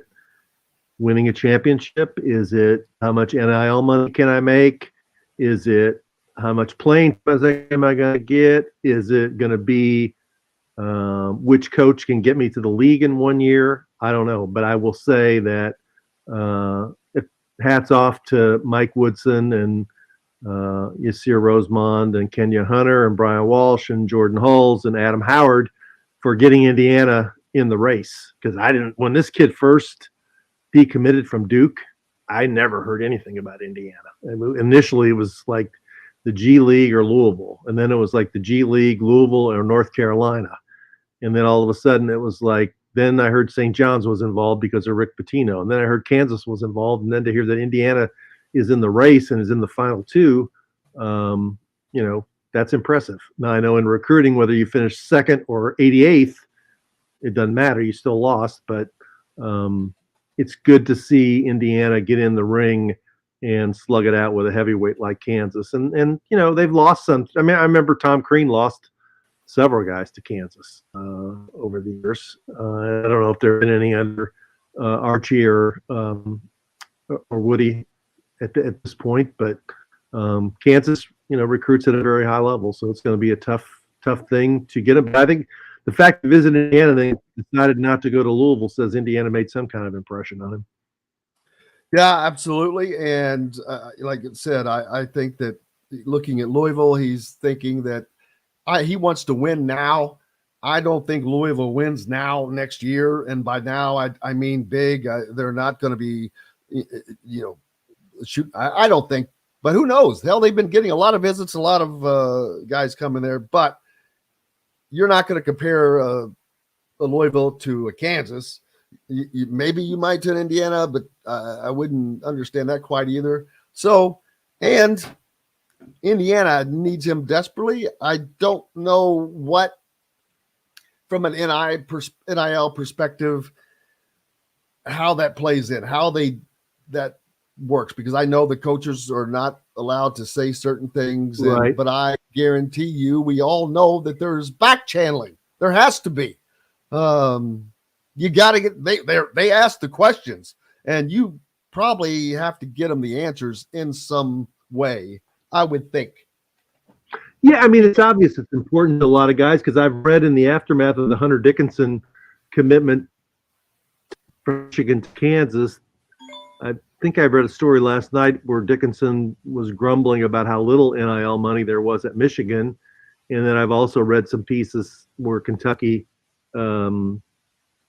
H: winning a championship? Is it how much NIL money can I make? Is it how much playing time am I going to get? Is it going to be which coach can get me to the league in 1 year? I don't know, but I will say that hats off to Mike Woodson and Yasir Rosemond and Kenya Hunter and Brian Walsh and Jordan Hulls and Adam Howard for getting Indiana in the race. Because when this kid first decommitted from Duke, I never heard anything about Indiana. Initially, it was like the G League or Louisville, and then it was like the G League, Louisville, or North Carolina. And then all of a sudden it was like, then I heard St. John's was involved because of Rick Pitino. And then I heard Kansas was involved. And then to hear that Indiana is in the race and is in the final two, that's impressive. Now I know in recruiting, whether you finish second or 88th, it doesn't matter. You still lost, but it's good to see Indiana get in the ring and slug it out with a heavyweight like Kansas. And they've lost some. I mean, I remember Tom Crean lost several guys to Kansas over the years. I don't know if there have been any under Archie or Woody at this point, but Kansas, recruits at a very high level, so it's going to be a tough thing to get them. But I think the fact that visiting Indiana, they decided not to go to Louisville, says Indiana made some kind of impression on him.
E: Yeah, absolutely. And like it said, I think that looking at Louisville, he's thinking that he wants to win now. I don't think Louisville wins now next year. And by now, I mean big. They're not going to be, shoot. I don't think, but who knows? Hell, they've been getting a lot of visits, a lot of guys coming there. But you're not going to compare a Louisville to a Kansas. Maybe you might to an Indiana, but I wouldn't understand that quite either. So, and Indiana needs him desperately. I don't know what, from an NIL perspective, how that plays in, how that works, because I know the coaches are not allowed to say certain things,
H: right.
E: But I guarantee you, we all know that there's back channeling. There has to be. You got to get they ask the questions, and you probably have to get them the answers in some way, I would think.
H: Yeah, I mean, it's obvious it's important to a lot of guys, because I've read in the aftermath of the Hunter Dickinson commitment from Michigan to Kansas. I think I read a story last night where Dickinson was grumbling about how little NIL money there was at Michigan. And then I've also read some pieces where Kentucky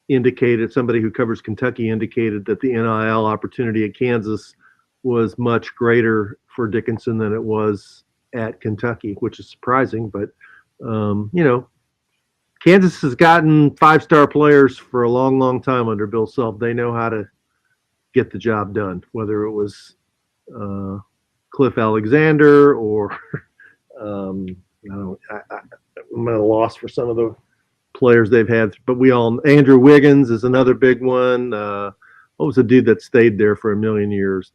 H: indicated, somebody who covers Kentucky indicated that the NIL opportunity at Kansas was much greater for Dickinson than it was at Kentucky, which is surprising. But, Kansas has gotten 5-star players for a long, long time under Bill Self. They know how to get the job done, whether it was Cliff Alexander or I'm at a loss for some of the players they've had, but Andrew Wiggins is another big one. What was the dude that stayed there for a million years?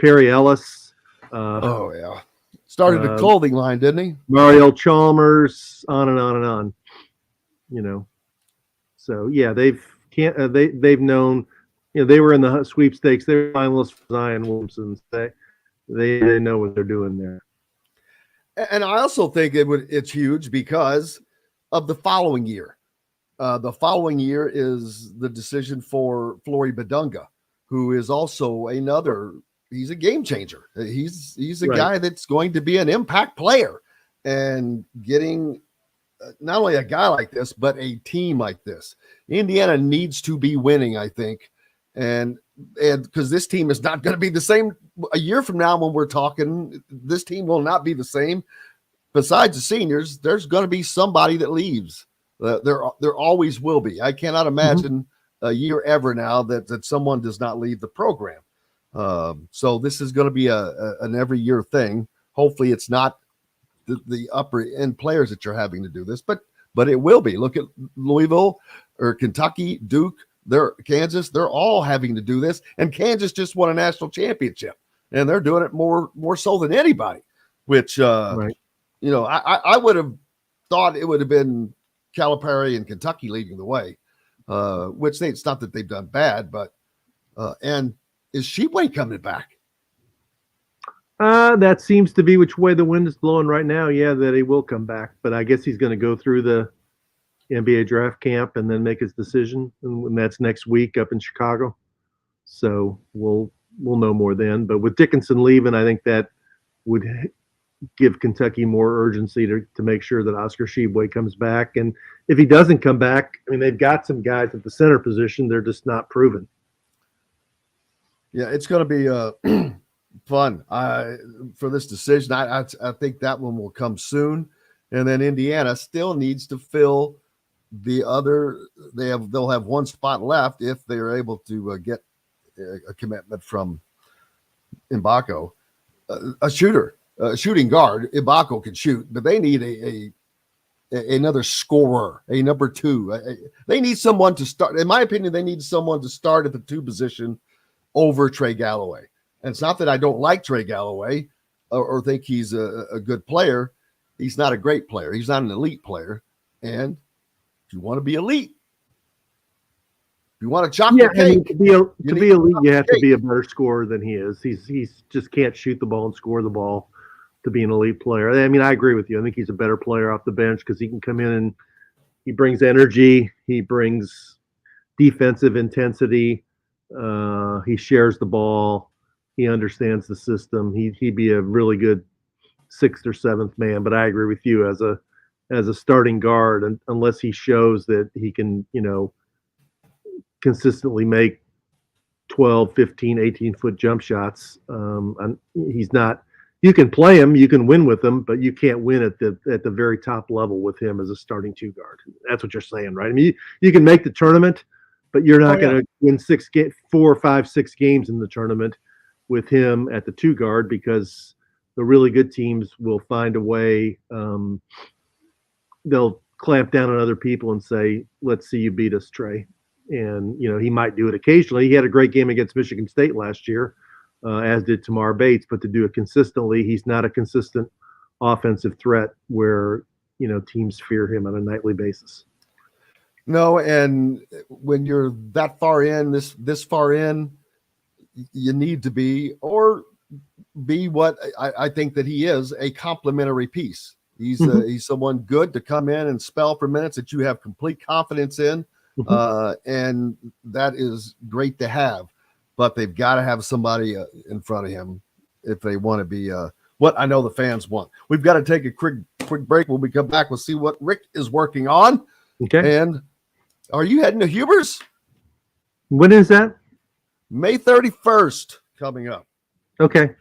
H: Perry Ellis.
E: Started a clothing line, didn't he?
H: Mario Chalmers, on and on and on. So yeah, they've known. They were in the sweepstakes. They were finalists for Zion Williamson. They know what they're doing there.
E: And I also think it's huge because of the following year. The following year is the decision for Flory Badunga, who is also he's a game changer. He's a
H: right.
E: guy that's going to be an impact player, and getting not only a guy like this, but a team like this. Indiana needs to be winning, I think. And because this team is not going to be the same a year from now when we're talking, this team will not be the same. Besides the seniors, there's going to be somebody that leaves. There always will be. I cannot imagine a year ever now that someone does not leave the program. So this is going to be an every year thing. Hopefully it's not the upper end players that you're having to do this, but it will be. Look at Louisville or Kentucky, Duke, Kansas, they're all having to do this. And Kansas just won a national championship, and they're doing it more so than anybody, which,
H: Right.
E: I would have thought it would have been Calipari and Kentucky leading the way, which it's not that they've done bad, but and is Sheboygan coming back?
H: That seems to be which way the wind is blowing right now. Yeah, that he will come back, but I guess he's going to go through the NBA draft camp and then make his decision, and that's next week up in Chicago. So we'll know more then. But with Dickinson leaving, I think that would give Kentucky more urgency to make sure that Oscar Sheboy comes back. And if he doesn't come back, I mean, they've got some guys at the center position. They're just not proven.
E: Yeah, it's going to be fun for this decision. I think that one will come soon. And then Indiana still needs to fill the other. They'll have one spot left if they're able to get a commitment from Mgbako, a shooting guard. Mgbako can shoot, but they need another scorer, a number two. They need someone to start. In my opinion, they need someone to start at the 2 position over Trey Galloway. And it's not that I don't like Trey Galloway or think he's a good player. He's not a great player. He's not an elite player. And if you want to be elite, if you want to chocolate cake,
H: I mean, to be elite, you have to be a better scorer than he is. He's just can't shoot the ball and score the ball to be an elite player. I mean, I agree with you. I think he's a better player off the bench because he can come in and he brings energy. He brings defensive intensity. He shares the ball. He understands the system. He'd be a really good 6th or 7th man. But I agree with you as a starting guard, and unless he shows that he can, consistently make 12, 15, 18-foot jump shots, he's not. You can play him, you can win with him, but you can't win at the very top level with him as a starting 2 guard. That's what you're saying, right? I mean, you can make the tournament, but you're not going to win 4, 5, 6 games in the tournament with him at the 2 guard, because the really good teams will find a way. They'll clamp down on other people and say, let's see you beat us, Trey. And, he might do it occasionally. He had a great game against Michigan State last year, as did Tamar Bates, but to do it consistently, he's not a consistent offensive threat where, teams fear him on a nightly basis.
E: No, and when you're that far in, this far in, you need to be what I think that he is, a complementary piece. He's someone good to come in and spell for minutes that you have complete confidence in, and that is great to have. But they've got to have somebody in front of him if they want to be what I know the fans want. We've got to take a quick break. When we come back, we'll see what Rick is working on.
H: Okay.
E: And are you heading to Huber's?
H: When is that?
E: May 31st coming up.
H: Okay.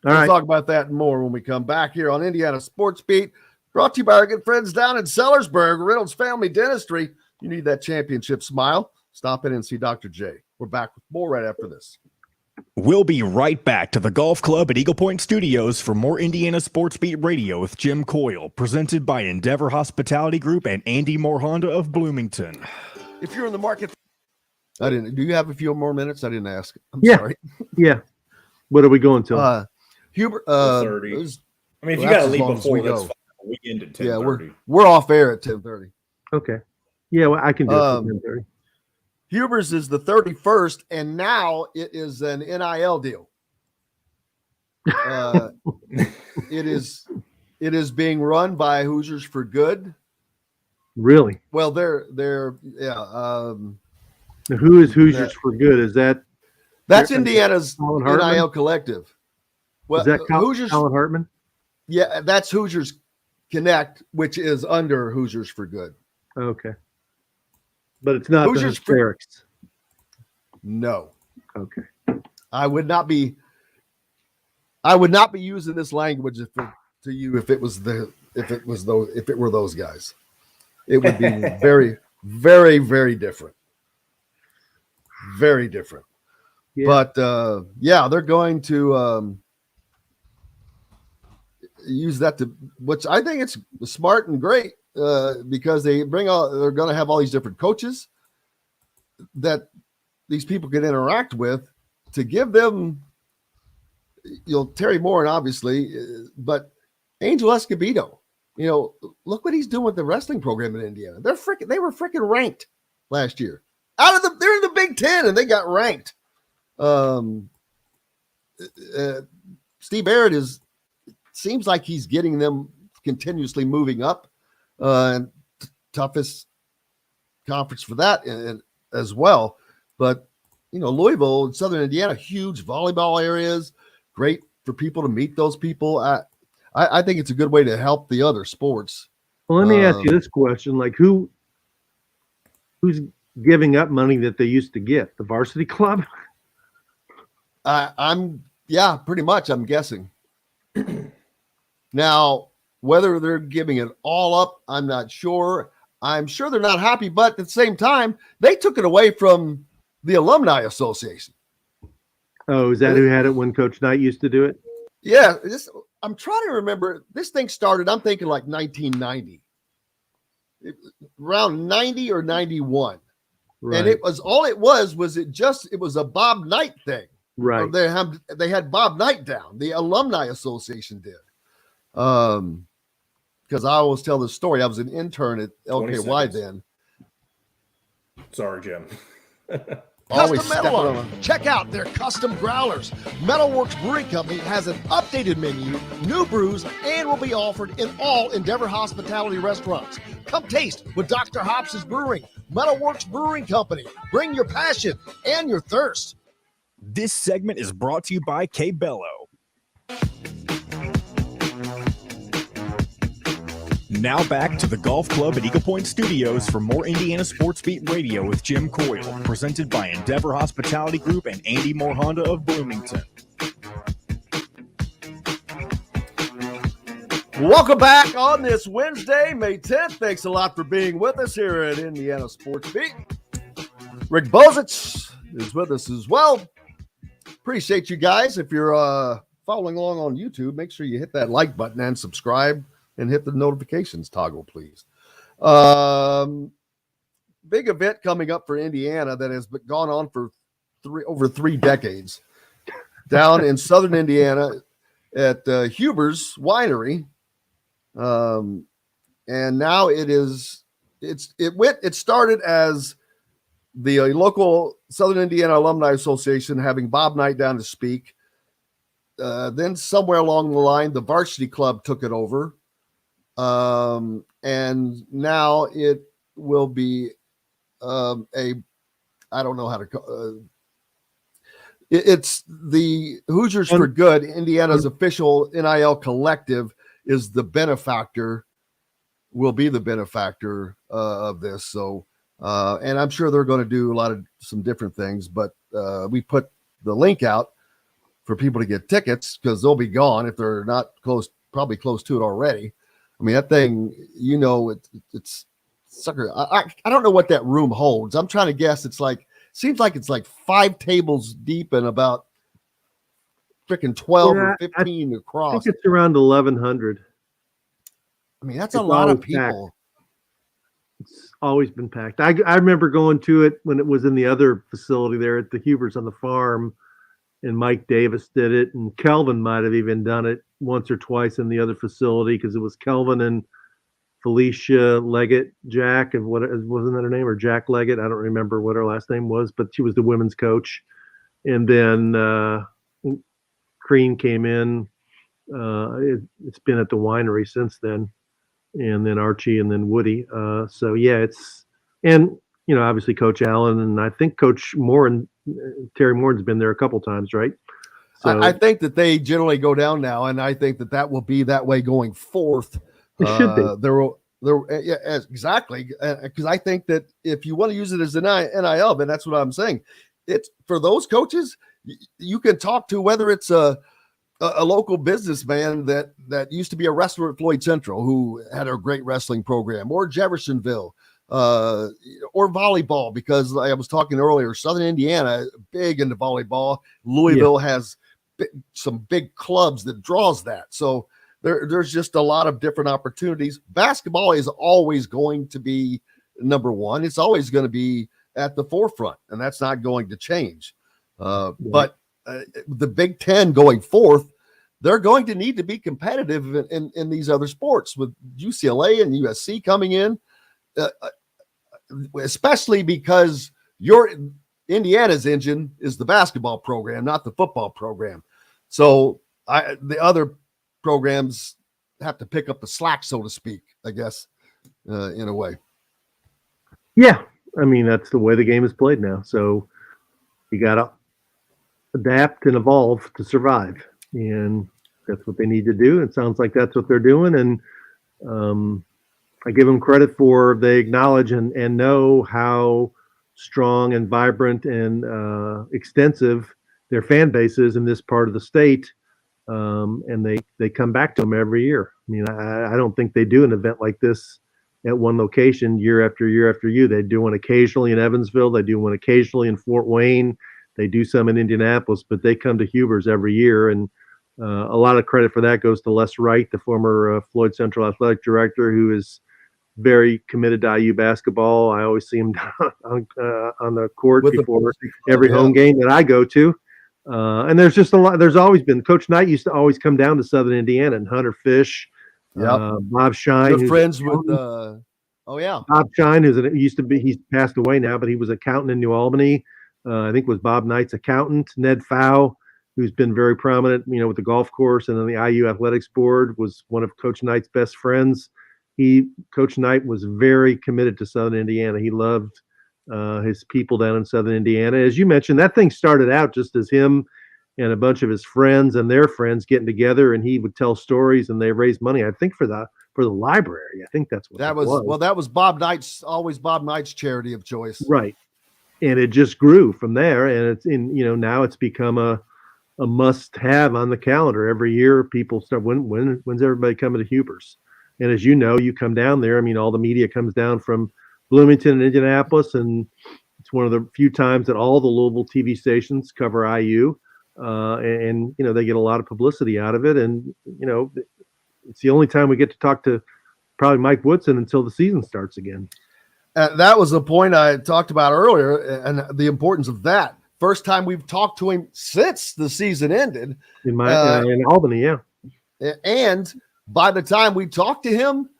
H: All right.
E: We'll talk about that and more when we come back here on Indiana Sports Beat, brought to you by our good friends down in Sellersburg, Reynolds Family Dentistry. You need that championship smile. Stop in and see Dr. J. We're back with more right after this.
A: We'll be right back to the Golf Club at Eagle Point Studios for more Indiana Sports Beat Radio with Jim Coyle, presented by Endeavor Hospitality Group and Andy Moore Honda of Bloomington.
E: If you're in the market, do you have a few more minutes? I didn't ask. I'm sorry.
H: Yeah. What are we going to?
E: Hubert,
F: 30. I mean, if you got to leave before, that's fine. We end at 10:30.
E: Yeah, we're off air at 10:30.
H: Okay. Yeah, well, I can do it at 10:30.
E: Huber's is the 31st, and now it is an NIL deal. It is being run by Hoosiers for Good.
H: Really?
E: Well, they're yeah.
H: Now, who is Hoosiers for Good? Is that's
E: Indiana's NIL collective? Well,
H: is that
E: Hoosiers?
H: Colin Hartman?
E: Yeah, that's Hoosiers Connect, which is under Hoosiers for Good.
H: Okay. But it's not
E: Hoosiers
H: the Hysterics.
E: No.
H: Okay.
E: I would not be using this language if it were those guys. It would be very, very, very different. Very different.
H: Yeah.
E: But they're going to use that to, which I think it's smart and great because they're going to have all these different coaches. that these people can interact with, to give them, Terry Moore, obviously, but Angel Escobedo. Look what he's doing with the wrestling program in Indiana. They were freaking ranked last year. They're in the Big Ten and they got ranked. Steve Barrett seems like he's getting them continuously moving up. Toughest conference for that as well. But, Louisville and Southern Indiana, huge volleyball areas, great for people to meet those people. I think it's a good way to help the other sports.
H: Well, let me ask you this question: like, who's giving up money that they used to get? The varsity club?
E: Pretty much. I'm guessing. Now, whether they're giving it all up, I'm not sure. I'm sure they're not happy, but at the same time, they took it away from the Alumni Association.
H: Oh, is that who had it when Coach Knight used to do it?
E: Yeah, I'm trying to remember. This thing started, I'm thinking like 1990. Around 90 or 91. Right. And it was a Bob Knight thing.
H: Right.
E: They had Bob Knight down. The Alumni Association did. Because I always tell this story. I was an intern at LKY then.
F: Sorry, Jim.
C: Custom Metal Art. Check out their custom growlers. Metalworks Brewing Company has an updated menu, new brews, and will be offered in all Endeavor Hospitality restaurants. Come taste with Dr. Hops' Brewing. Metalworks Brewing Company. Bring your passion and your thirst.
A: This segment is brought to you by K-Bello. Now back to the Golf Club at Eagle Point Studios for more Indiana Sports Beat Radio with Jim Coyle, presented by Endeavor Hospitality Group and Andy Moore Honda of Bloomington.
E: Welcome back on this Wednesday, May 10th. Thanks a lot for being with us here at Indiana Sports Beat. Rick Bozich is with us as well. Appreciate you guys. If you're following along on YouTube, make sure you hit that like button and subscribe. And hit the notifications toggle, please. Big event coming up for Indiana that has gone on for over 3 decades. Down in Southern Indiana at Huber's Winery. And now it started as the local Southern Indiana Alumni Association having Bob Knight down to speak. Then somewhere along the line, the varsity club took it over. And now it will be I don't know how to call it's the Hoosiers for Good. Indiana's official NIL collective is the benefactor, will be the benefactor of this. So, and I'm sure they're going to do some different things, but we put the link out for people to get tickets because they'll be gone if they're not probably close to it already. I mean, that thing, it's sucker. I don't know what that room holds. I'm trying to guess. Seems like it's like 5 tables deep and about freaking 12 or 15 across.
H: I think it's around 1,100.
E: I mean, that's a lot of people.
H: Packed. It's always been packed. I remember going to it when it was in the other facility there at the Hubers on the farm, and Mike Davis did it, and Kelvin might have even done it once or twice in the other facility because it was Kelvin and Felicia Leggett, Jack, and wasn't that her name, or Jack Leggett? I don't remember what her last name was, but she was the women's coach. And then Crean came in. It's been at the winery since then, and then Archie, and then Woody. So yeah, obviously Coach Allen, and I think Coach Moore and Terry Moore's been there a couple times, right?
E: So, I think that they generally go down now, and I think that will be that way going forth.
H: It should be.
E: Yeah, exactly. Because I think that if you want to use it as an NIL, then that's what I'm saying. It's for those coaches. You can talk to whether it's a local businessman that used to be a wrestler at Floyd Central who had a great wrestling program, or Jeffersonville, or volleyball, because I was talking earlier, Southern Indiana, big into volleyball. Louisville has some big clubs that draws that. So there's just a lot of different opportunities. Basketball is always going to be number one. It's always going to be at the forefront, and that's not going to change. But the Big Ten going forth, they're going to need to be competitive in these other sports with UCLA and USC coming in, especially because Indiana's engine is the basketball program, not the football program. So the other programs have to pick up the slack, so to speak, I guess, in a way.
H: Yeah. I mean, that's the way the game is played now. So you got to adapt and evolve to survive. And that's what they need to do. It sounds like that's what they're doing. And I give them credit for they acknowledge and know how strong and vibrant and extensive their fan base is in this part of the state. And they come back to them every year. I mean, I don't think they do an event like this at one location year after year after year. They do one occasionally in Evansville. They do one occasionally in Fort Wayne. They do some in Indianapolis, but they come to Huber's every year. And a lot of credit for that goes to Les Wright, the former Floyd Central Athletic Director, who is very committed to IU basketball. I always see him on the court before every home game that I go to. And there's just a lot. There's always been Coach Knight used to always come down to Southern Indiana, and Hunter Fish, Bob Shine,
E: good friends with.
H: Bob Shine, he's passed away now, but he was accountant in New Albany. I think was Bob Knight's accountant. Ned Fow, who's been very prominent, with the golf course and then the IU athletics board, was one of Coach Knight's best friends. Coach Knight was very committed to Southern Indiana. He loved his people down in Southern Indiana. As you mentioned, that thing started out just as him and a bunch of his friends and their friends getting together, and he would tell stories, and they raised money, I think, for the library. I think that's what that was.
E: Well, that was Bob Knight's charity of choice.
H: Right. And it just grew from there, and it's now it's become a must-have on the calendar. Every year people start, when's everybody coming to Huber's? And as you know, you come down there, I mean, all the media comes down from Bloomington and Indianapolis, and it's one of the few times that all the Louisville TV stations cover IU, and they get a lot of publicity out of it. And it's the only time we get to talk to probably Mike Woodson until the season starts again.
E: That was the point I talked about earlier, and the importance of that. First time we've talked to him since the season ended
H: in Albany, yeah.
E: And by the time we talk to him,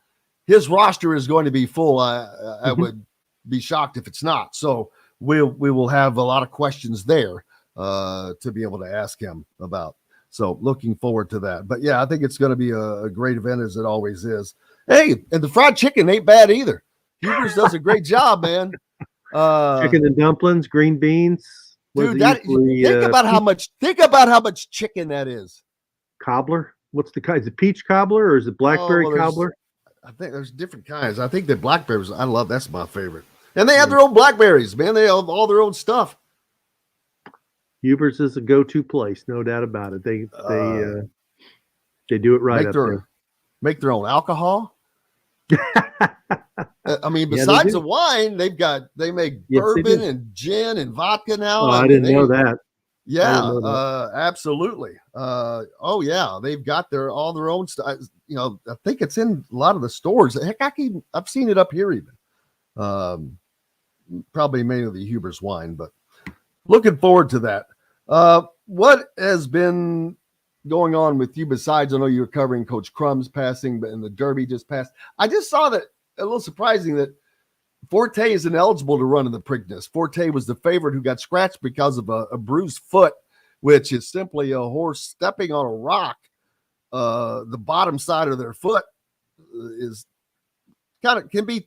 E: his roster is going to be full. I would be shocked if it's not. So we will have a lot of questions there to be able to ask him about. So looking forward to that. But yeah, I think it's going to be a great event, as it always is. Hey, and the fried chicken ain't bad either. Huber's does a great job, man.
H: Chicken and dumplings, green beans.
E: Dude, think about how much chicken that is.
H: Cobbler. What's the kind? Is it peach cobbler or is it blackberry cobbler?
E: I think there's different kinds. I think the blackberries, that's my favorite. And they have their own blackberries, man. They have all their own stuff.
H: Huber's is a go-to place, no doubt about it. They do it right
E: make their own alcohol. I mean, besides the wine, they make bourbon and gin and vodka now.
H: Oh, I didn't know that.
E: Yeah, absolutely. They've got all their own stuff. I think it's in a lot of the stores. Heck, I've seen it up here even. Probably mainly the Huber's wine, but looking forward to that. What has been going on with you besides? I know you're covering Coach Crum's passing, but in the Derby just passed. I just saw that a little surprising that Forte is ineligible to run in the Preakness. Forte was the favorite who got scratched because of a bruised foot, which is simply a horse stepping on a rock. The bottom side of their foot is can be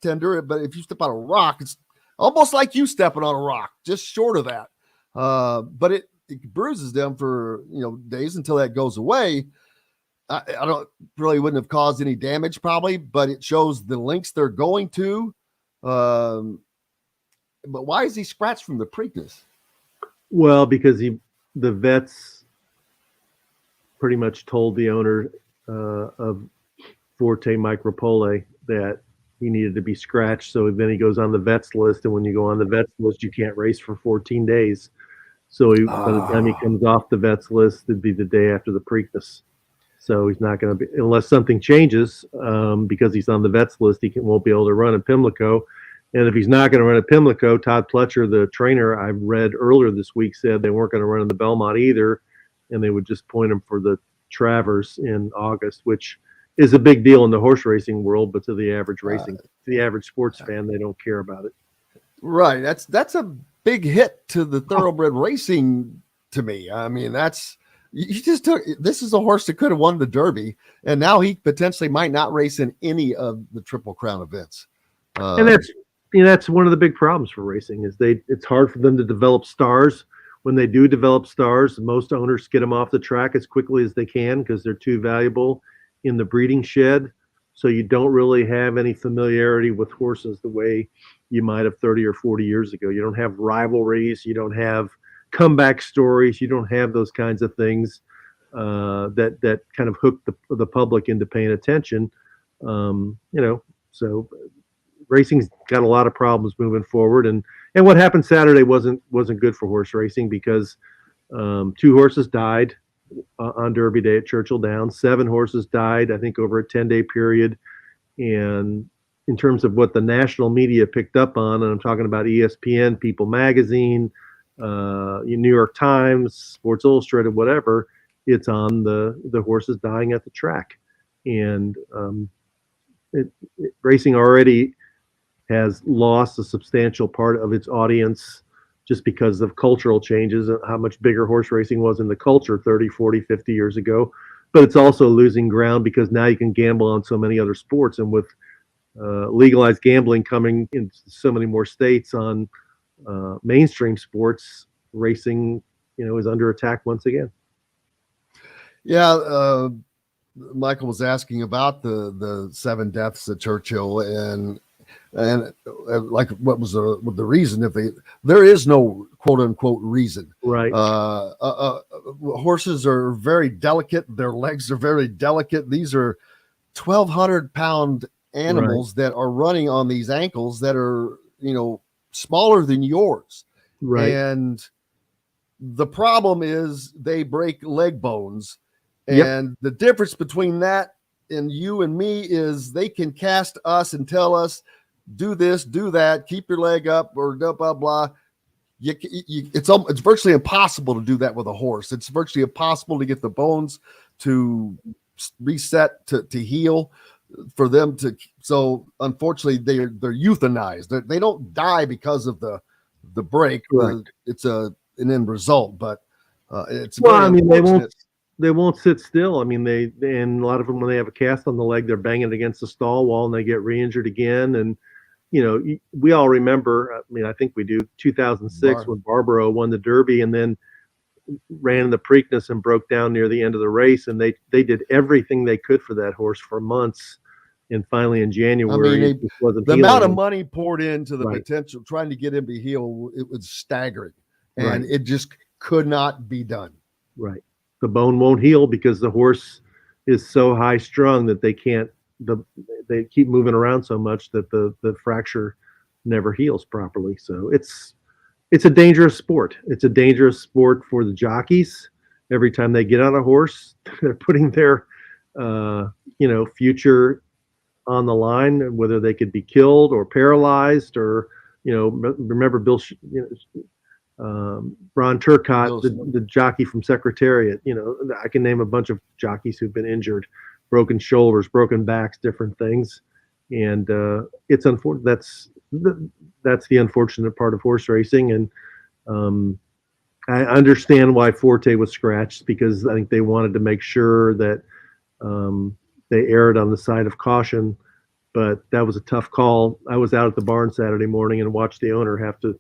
E: tender, but if you step on a rock, it's almost like you stepping on a rock, just short of that. But it bruises them for days until that goes away. I don't really wouldn't have caused any damage probably, but it shows the lengths they're going to. But why is he scratched from the Preakness?
H: Well, because the vets pretty much told the owner of Forte, Mike Rapole, that he needed to be scratched. So then he goes on the vets list, and when you go on the vets list, you can't race for 14 days. So by the time he comes off the vets list, it'd be the day after the Preakness. So he's not going to be, unless something changes, because he's on the vets list, won't be able to run in Pimlico. And if he's not going to run at Pimlico, Todd Pletcher, the trainer I read earlier this week, said they weren't going to run in the Belmont either, and they would just point him for the Travers in August, which is a big deal in the horse racing world, but to the average the average sports fan, they don't care about it.
E: Right. That's a big hit to the thoroughbred racing to me. I mean, you just this is a horse that could have won the Derby, and now he potentially might not race in any of the Triple Crown events.
H: And that's one of the big problems for racing is it's hard for them to develop stars. When they do develop stars, most owners get them off the track as quickly as they can because they're too valuable in the breeding shed. So you don't really have any familiarity with horses the way you might have 30 or 40 years ago. You don't have rivalries. You don't have comeback stories. You don't have those kinds of things that kind of hook the public into paying attention. So racing's got a lot of problems moving forward, and what happened Saturday wasn't good for horse racing because 2 horses died on Derby Day at Churchill Downs. 7 horses died, I think, over a 10-day period. And in terms of what the national media picked up on, and I'm talking about ESPN, People Magazine, New York Times, Sports Illustrated, whatever, it's on the horses dying at the track. And racing already has lost a substantial part of its audience just because of cultural changes and how much bigger horse racing was in the culture 30, 40, 50 years ago. But it's also losing ground because now you can gamble on so many other sports. And with legalized gambling coming in so many more states on mainstream sports, racing, is under attack once again.
E: Yeah. Michael was asking about the 7 deaths at Churchill and like what was the reason? There is no quote unquote reason,
H: right?
E: Horses are very delicate. Their legs are very delicate. These are 1,200-pound animals that are running on these ankles that are, smaller than yours.
H: Right.
E: And the problem is they break leg bones. And the difference between that and you and me is they can cast us and tell us, do this, do that, keep your leg up, or blah, blah, blah. It's virtually impossible to do that with a horse. It's virtually impossible to get the bones to reset, to heal for them to. So unfortunately, they're euthanized. They don't die because of the break. It's an end result, but it's
H: they won't sit still. I mean, and a lot of them, when they have a cast on the leg, they're banging against the stall wall and they get re-injured again. And, we all remember, I think we do, 2006 when Barbaro won the Derby and then ran the Preakness and broke down near the end of the race. And they did everything they could for that horse for months. And finally in January,
E: the amount of money poured into the potential, trying to get him to heal, it was staggering. And it just could not be done.
H: Right. The bone won't heal because the horse is so high strung that they can't, they keep moving around so much that the fracture never heals properly. So it's a dangerous sport. It's a dangerous sport for the jockeys. Every time they get on a horse, they're putting their, future on the line, whether they could be killed or paralyzed or, remember Ron Turcotte, the jockey from Secretariat. I can name a bunch of jockeys who've been injured, broken shoulders, broken backs, different things, and it's unfortunate. That's the unfortunate part of horse racing, and I understand why Forte was scratched because I think they wanted to make sure that they erred on the side of caution, but that was a tough call. I was out at the barn Saturday morning and watched the owner have to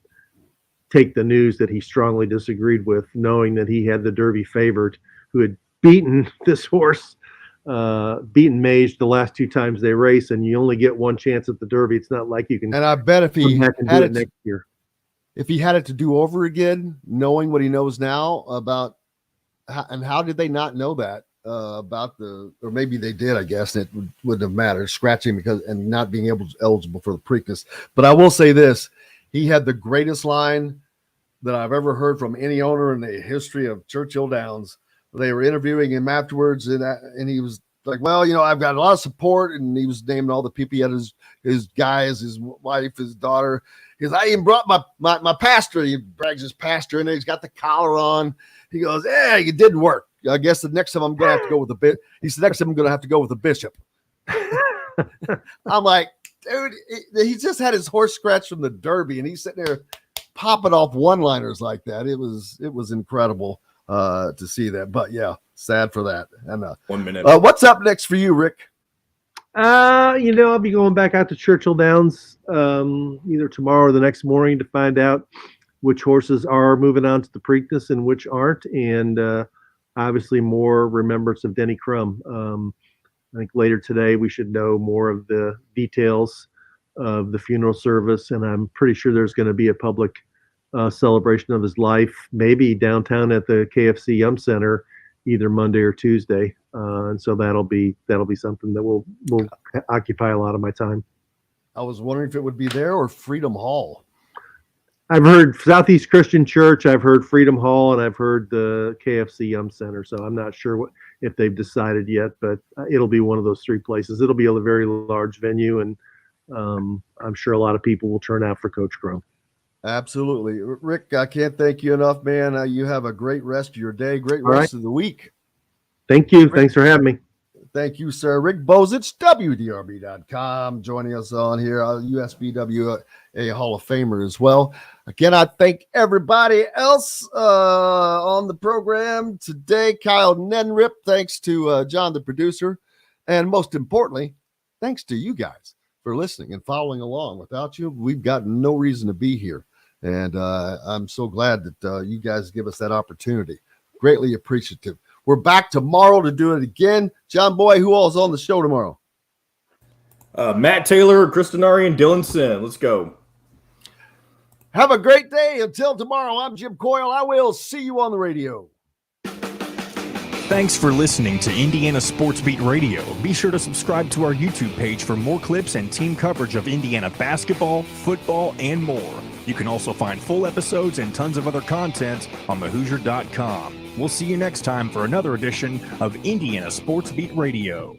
H: take the news that he strongly disagreed with, knowing that he had the Derby favorite who had beaten this horse, beaten Mage the last 2 times they race, and you only get one chance at the Derby. It's not like you can.
E: And I bet if he
H: had it next year,
E: if he had it to do over again, knowing what he knows now about, how did they not know that about or maybe they did, I guess, it wouldn't have mattered, scratching and not being eligible for the Preakness. But I will say this, he had the greatest line that I've ever heard from any owner in the history of Churchill Downs. They were interviewing him afterwards, and he was like, well, I've got a lot of support, and he was naming all the people. He had his guys, his wife, his daughter. He goes, I even brought my pastor. He brags his pastor, and he's got the collar on. He goes, yeah, it didn't work. I guess the next time I'm going to have to go with the bit. He said, next time I'm going to have to go with the bishop. I'm like, dude, he just had his horse scratched from the Derby, and he's sitting there popping off one-liners like that. It was incredible to see that. But yeah, sad for that. And
F: 1 minute.
E: What's up next for you, Rick?
H: I'll be going back out to Churchill Downs either tomorrow or the next morning to find out which horses are moving on to the Preakness and which aren't, and obviously more remembrance of Denny Crum. I think later today we should know more of the details of the funeral service, and I'm pretty sure there's going to be a public celebration of his life, maybe downtown at the KFC Yum Center, either Monday or Tuesday, and so that'll be something that will occupy a lot of my time.
E: I was wondering if it would be there or Freedom Hall.
H: I've heard Southeast Christian Church, I've heard Freedom Hall, and I've heard the KFC Yum Center. So I'm not sure if they've decided yet, but it'll be one of those three places. It'll be a very large venue, and I'm sure a lot of people will turn out for Coach Crum.
E: Absolutely. Rick, I can't thank you enough, man. You have a great rest of your day, great rest of the week.
H: Thank you. Rick, thanks for having me.
E: Thank you, sir. Rick Bozich, WDRB.com, joining us on here, USBWA Hall of Famer as well. Again, I thank everybody else on the program today. Kyle Neddenriep, thanks to John, the producer. And most importantly, thanks to you guys for listening and following along. Without you, we've got no reason to be here. And I'm so glad that you guys give us that opportunity. Greatly appreciative. We're back tomorrow to do it again. John Boy, who all is on the show tomorrow?
F: Matt Taylor, Chris Denari, and Dylan Sin. Let's go.
E: Have a great day. Until tomorrow, I'm Jim Coyle. I will see you on the radio.
A: Thanks for listening to Indiana Sports Beat Radio. Be sure to subscribe to our YouTube page for more clips and team coverage of Indiana basketball, football, and more. You can also find full episodes and tons of other content on thehoosier.com. We'll see you next time for another edition of Indiana Sports Beat Radio.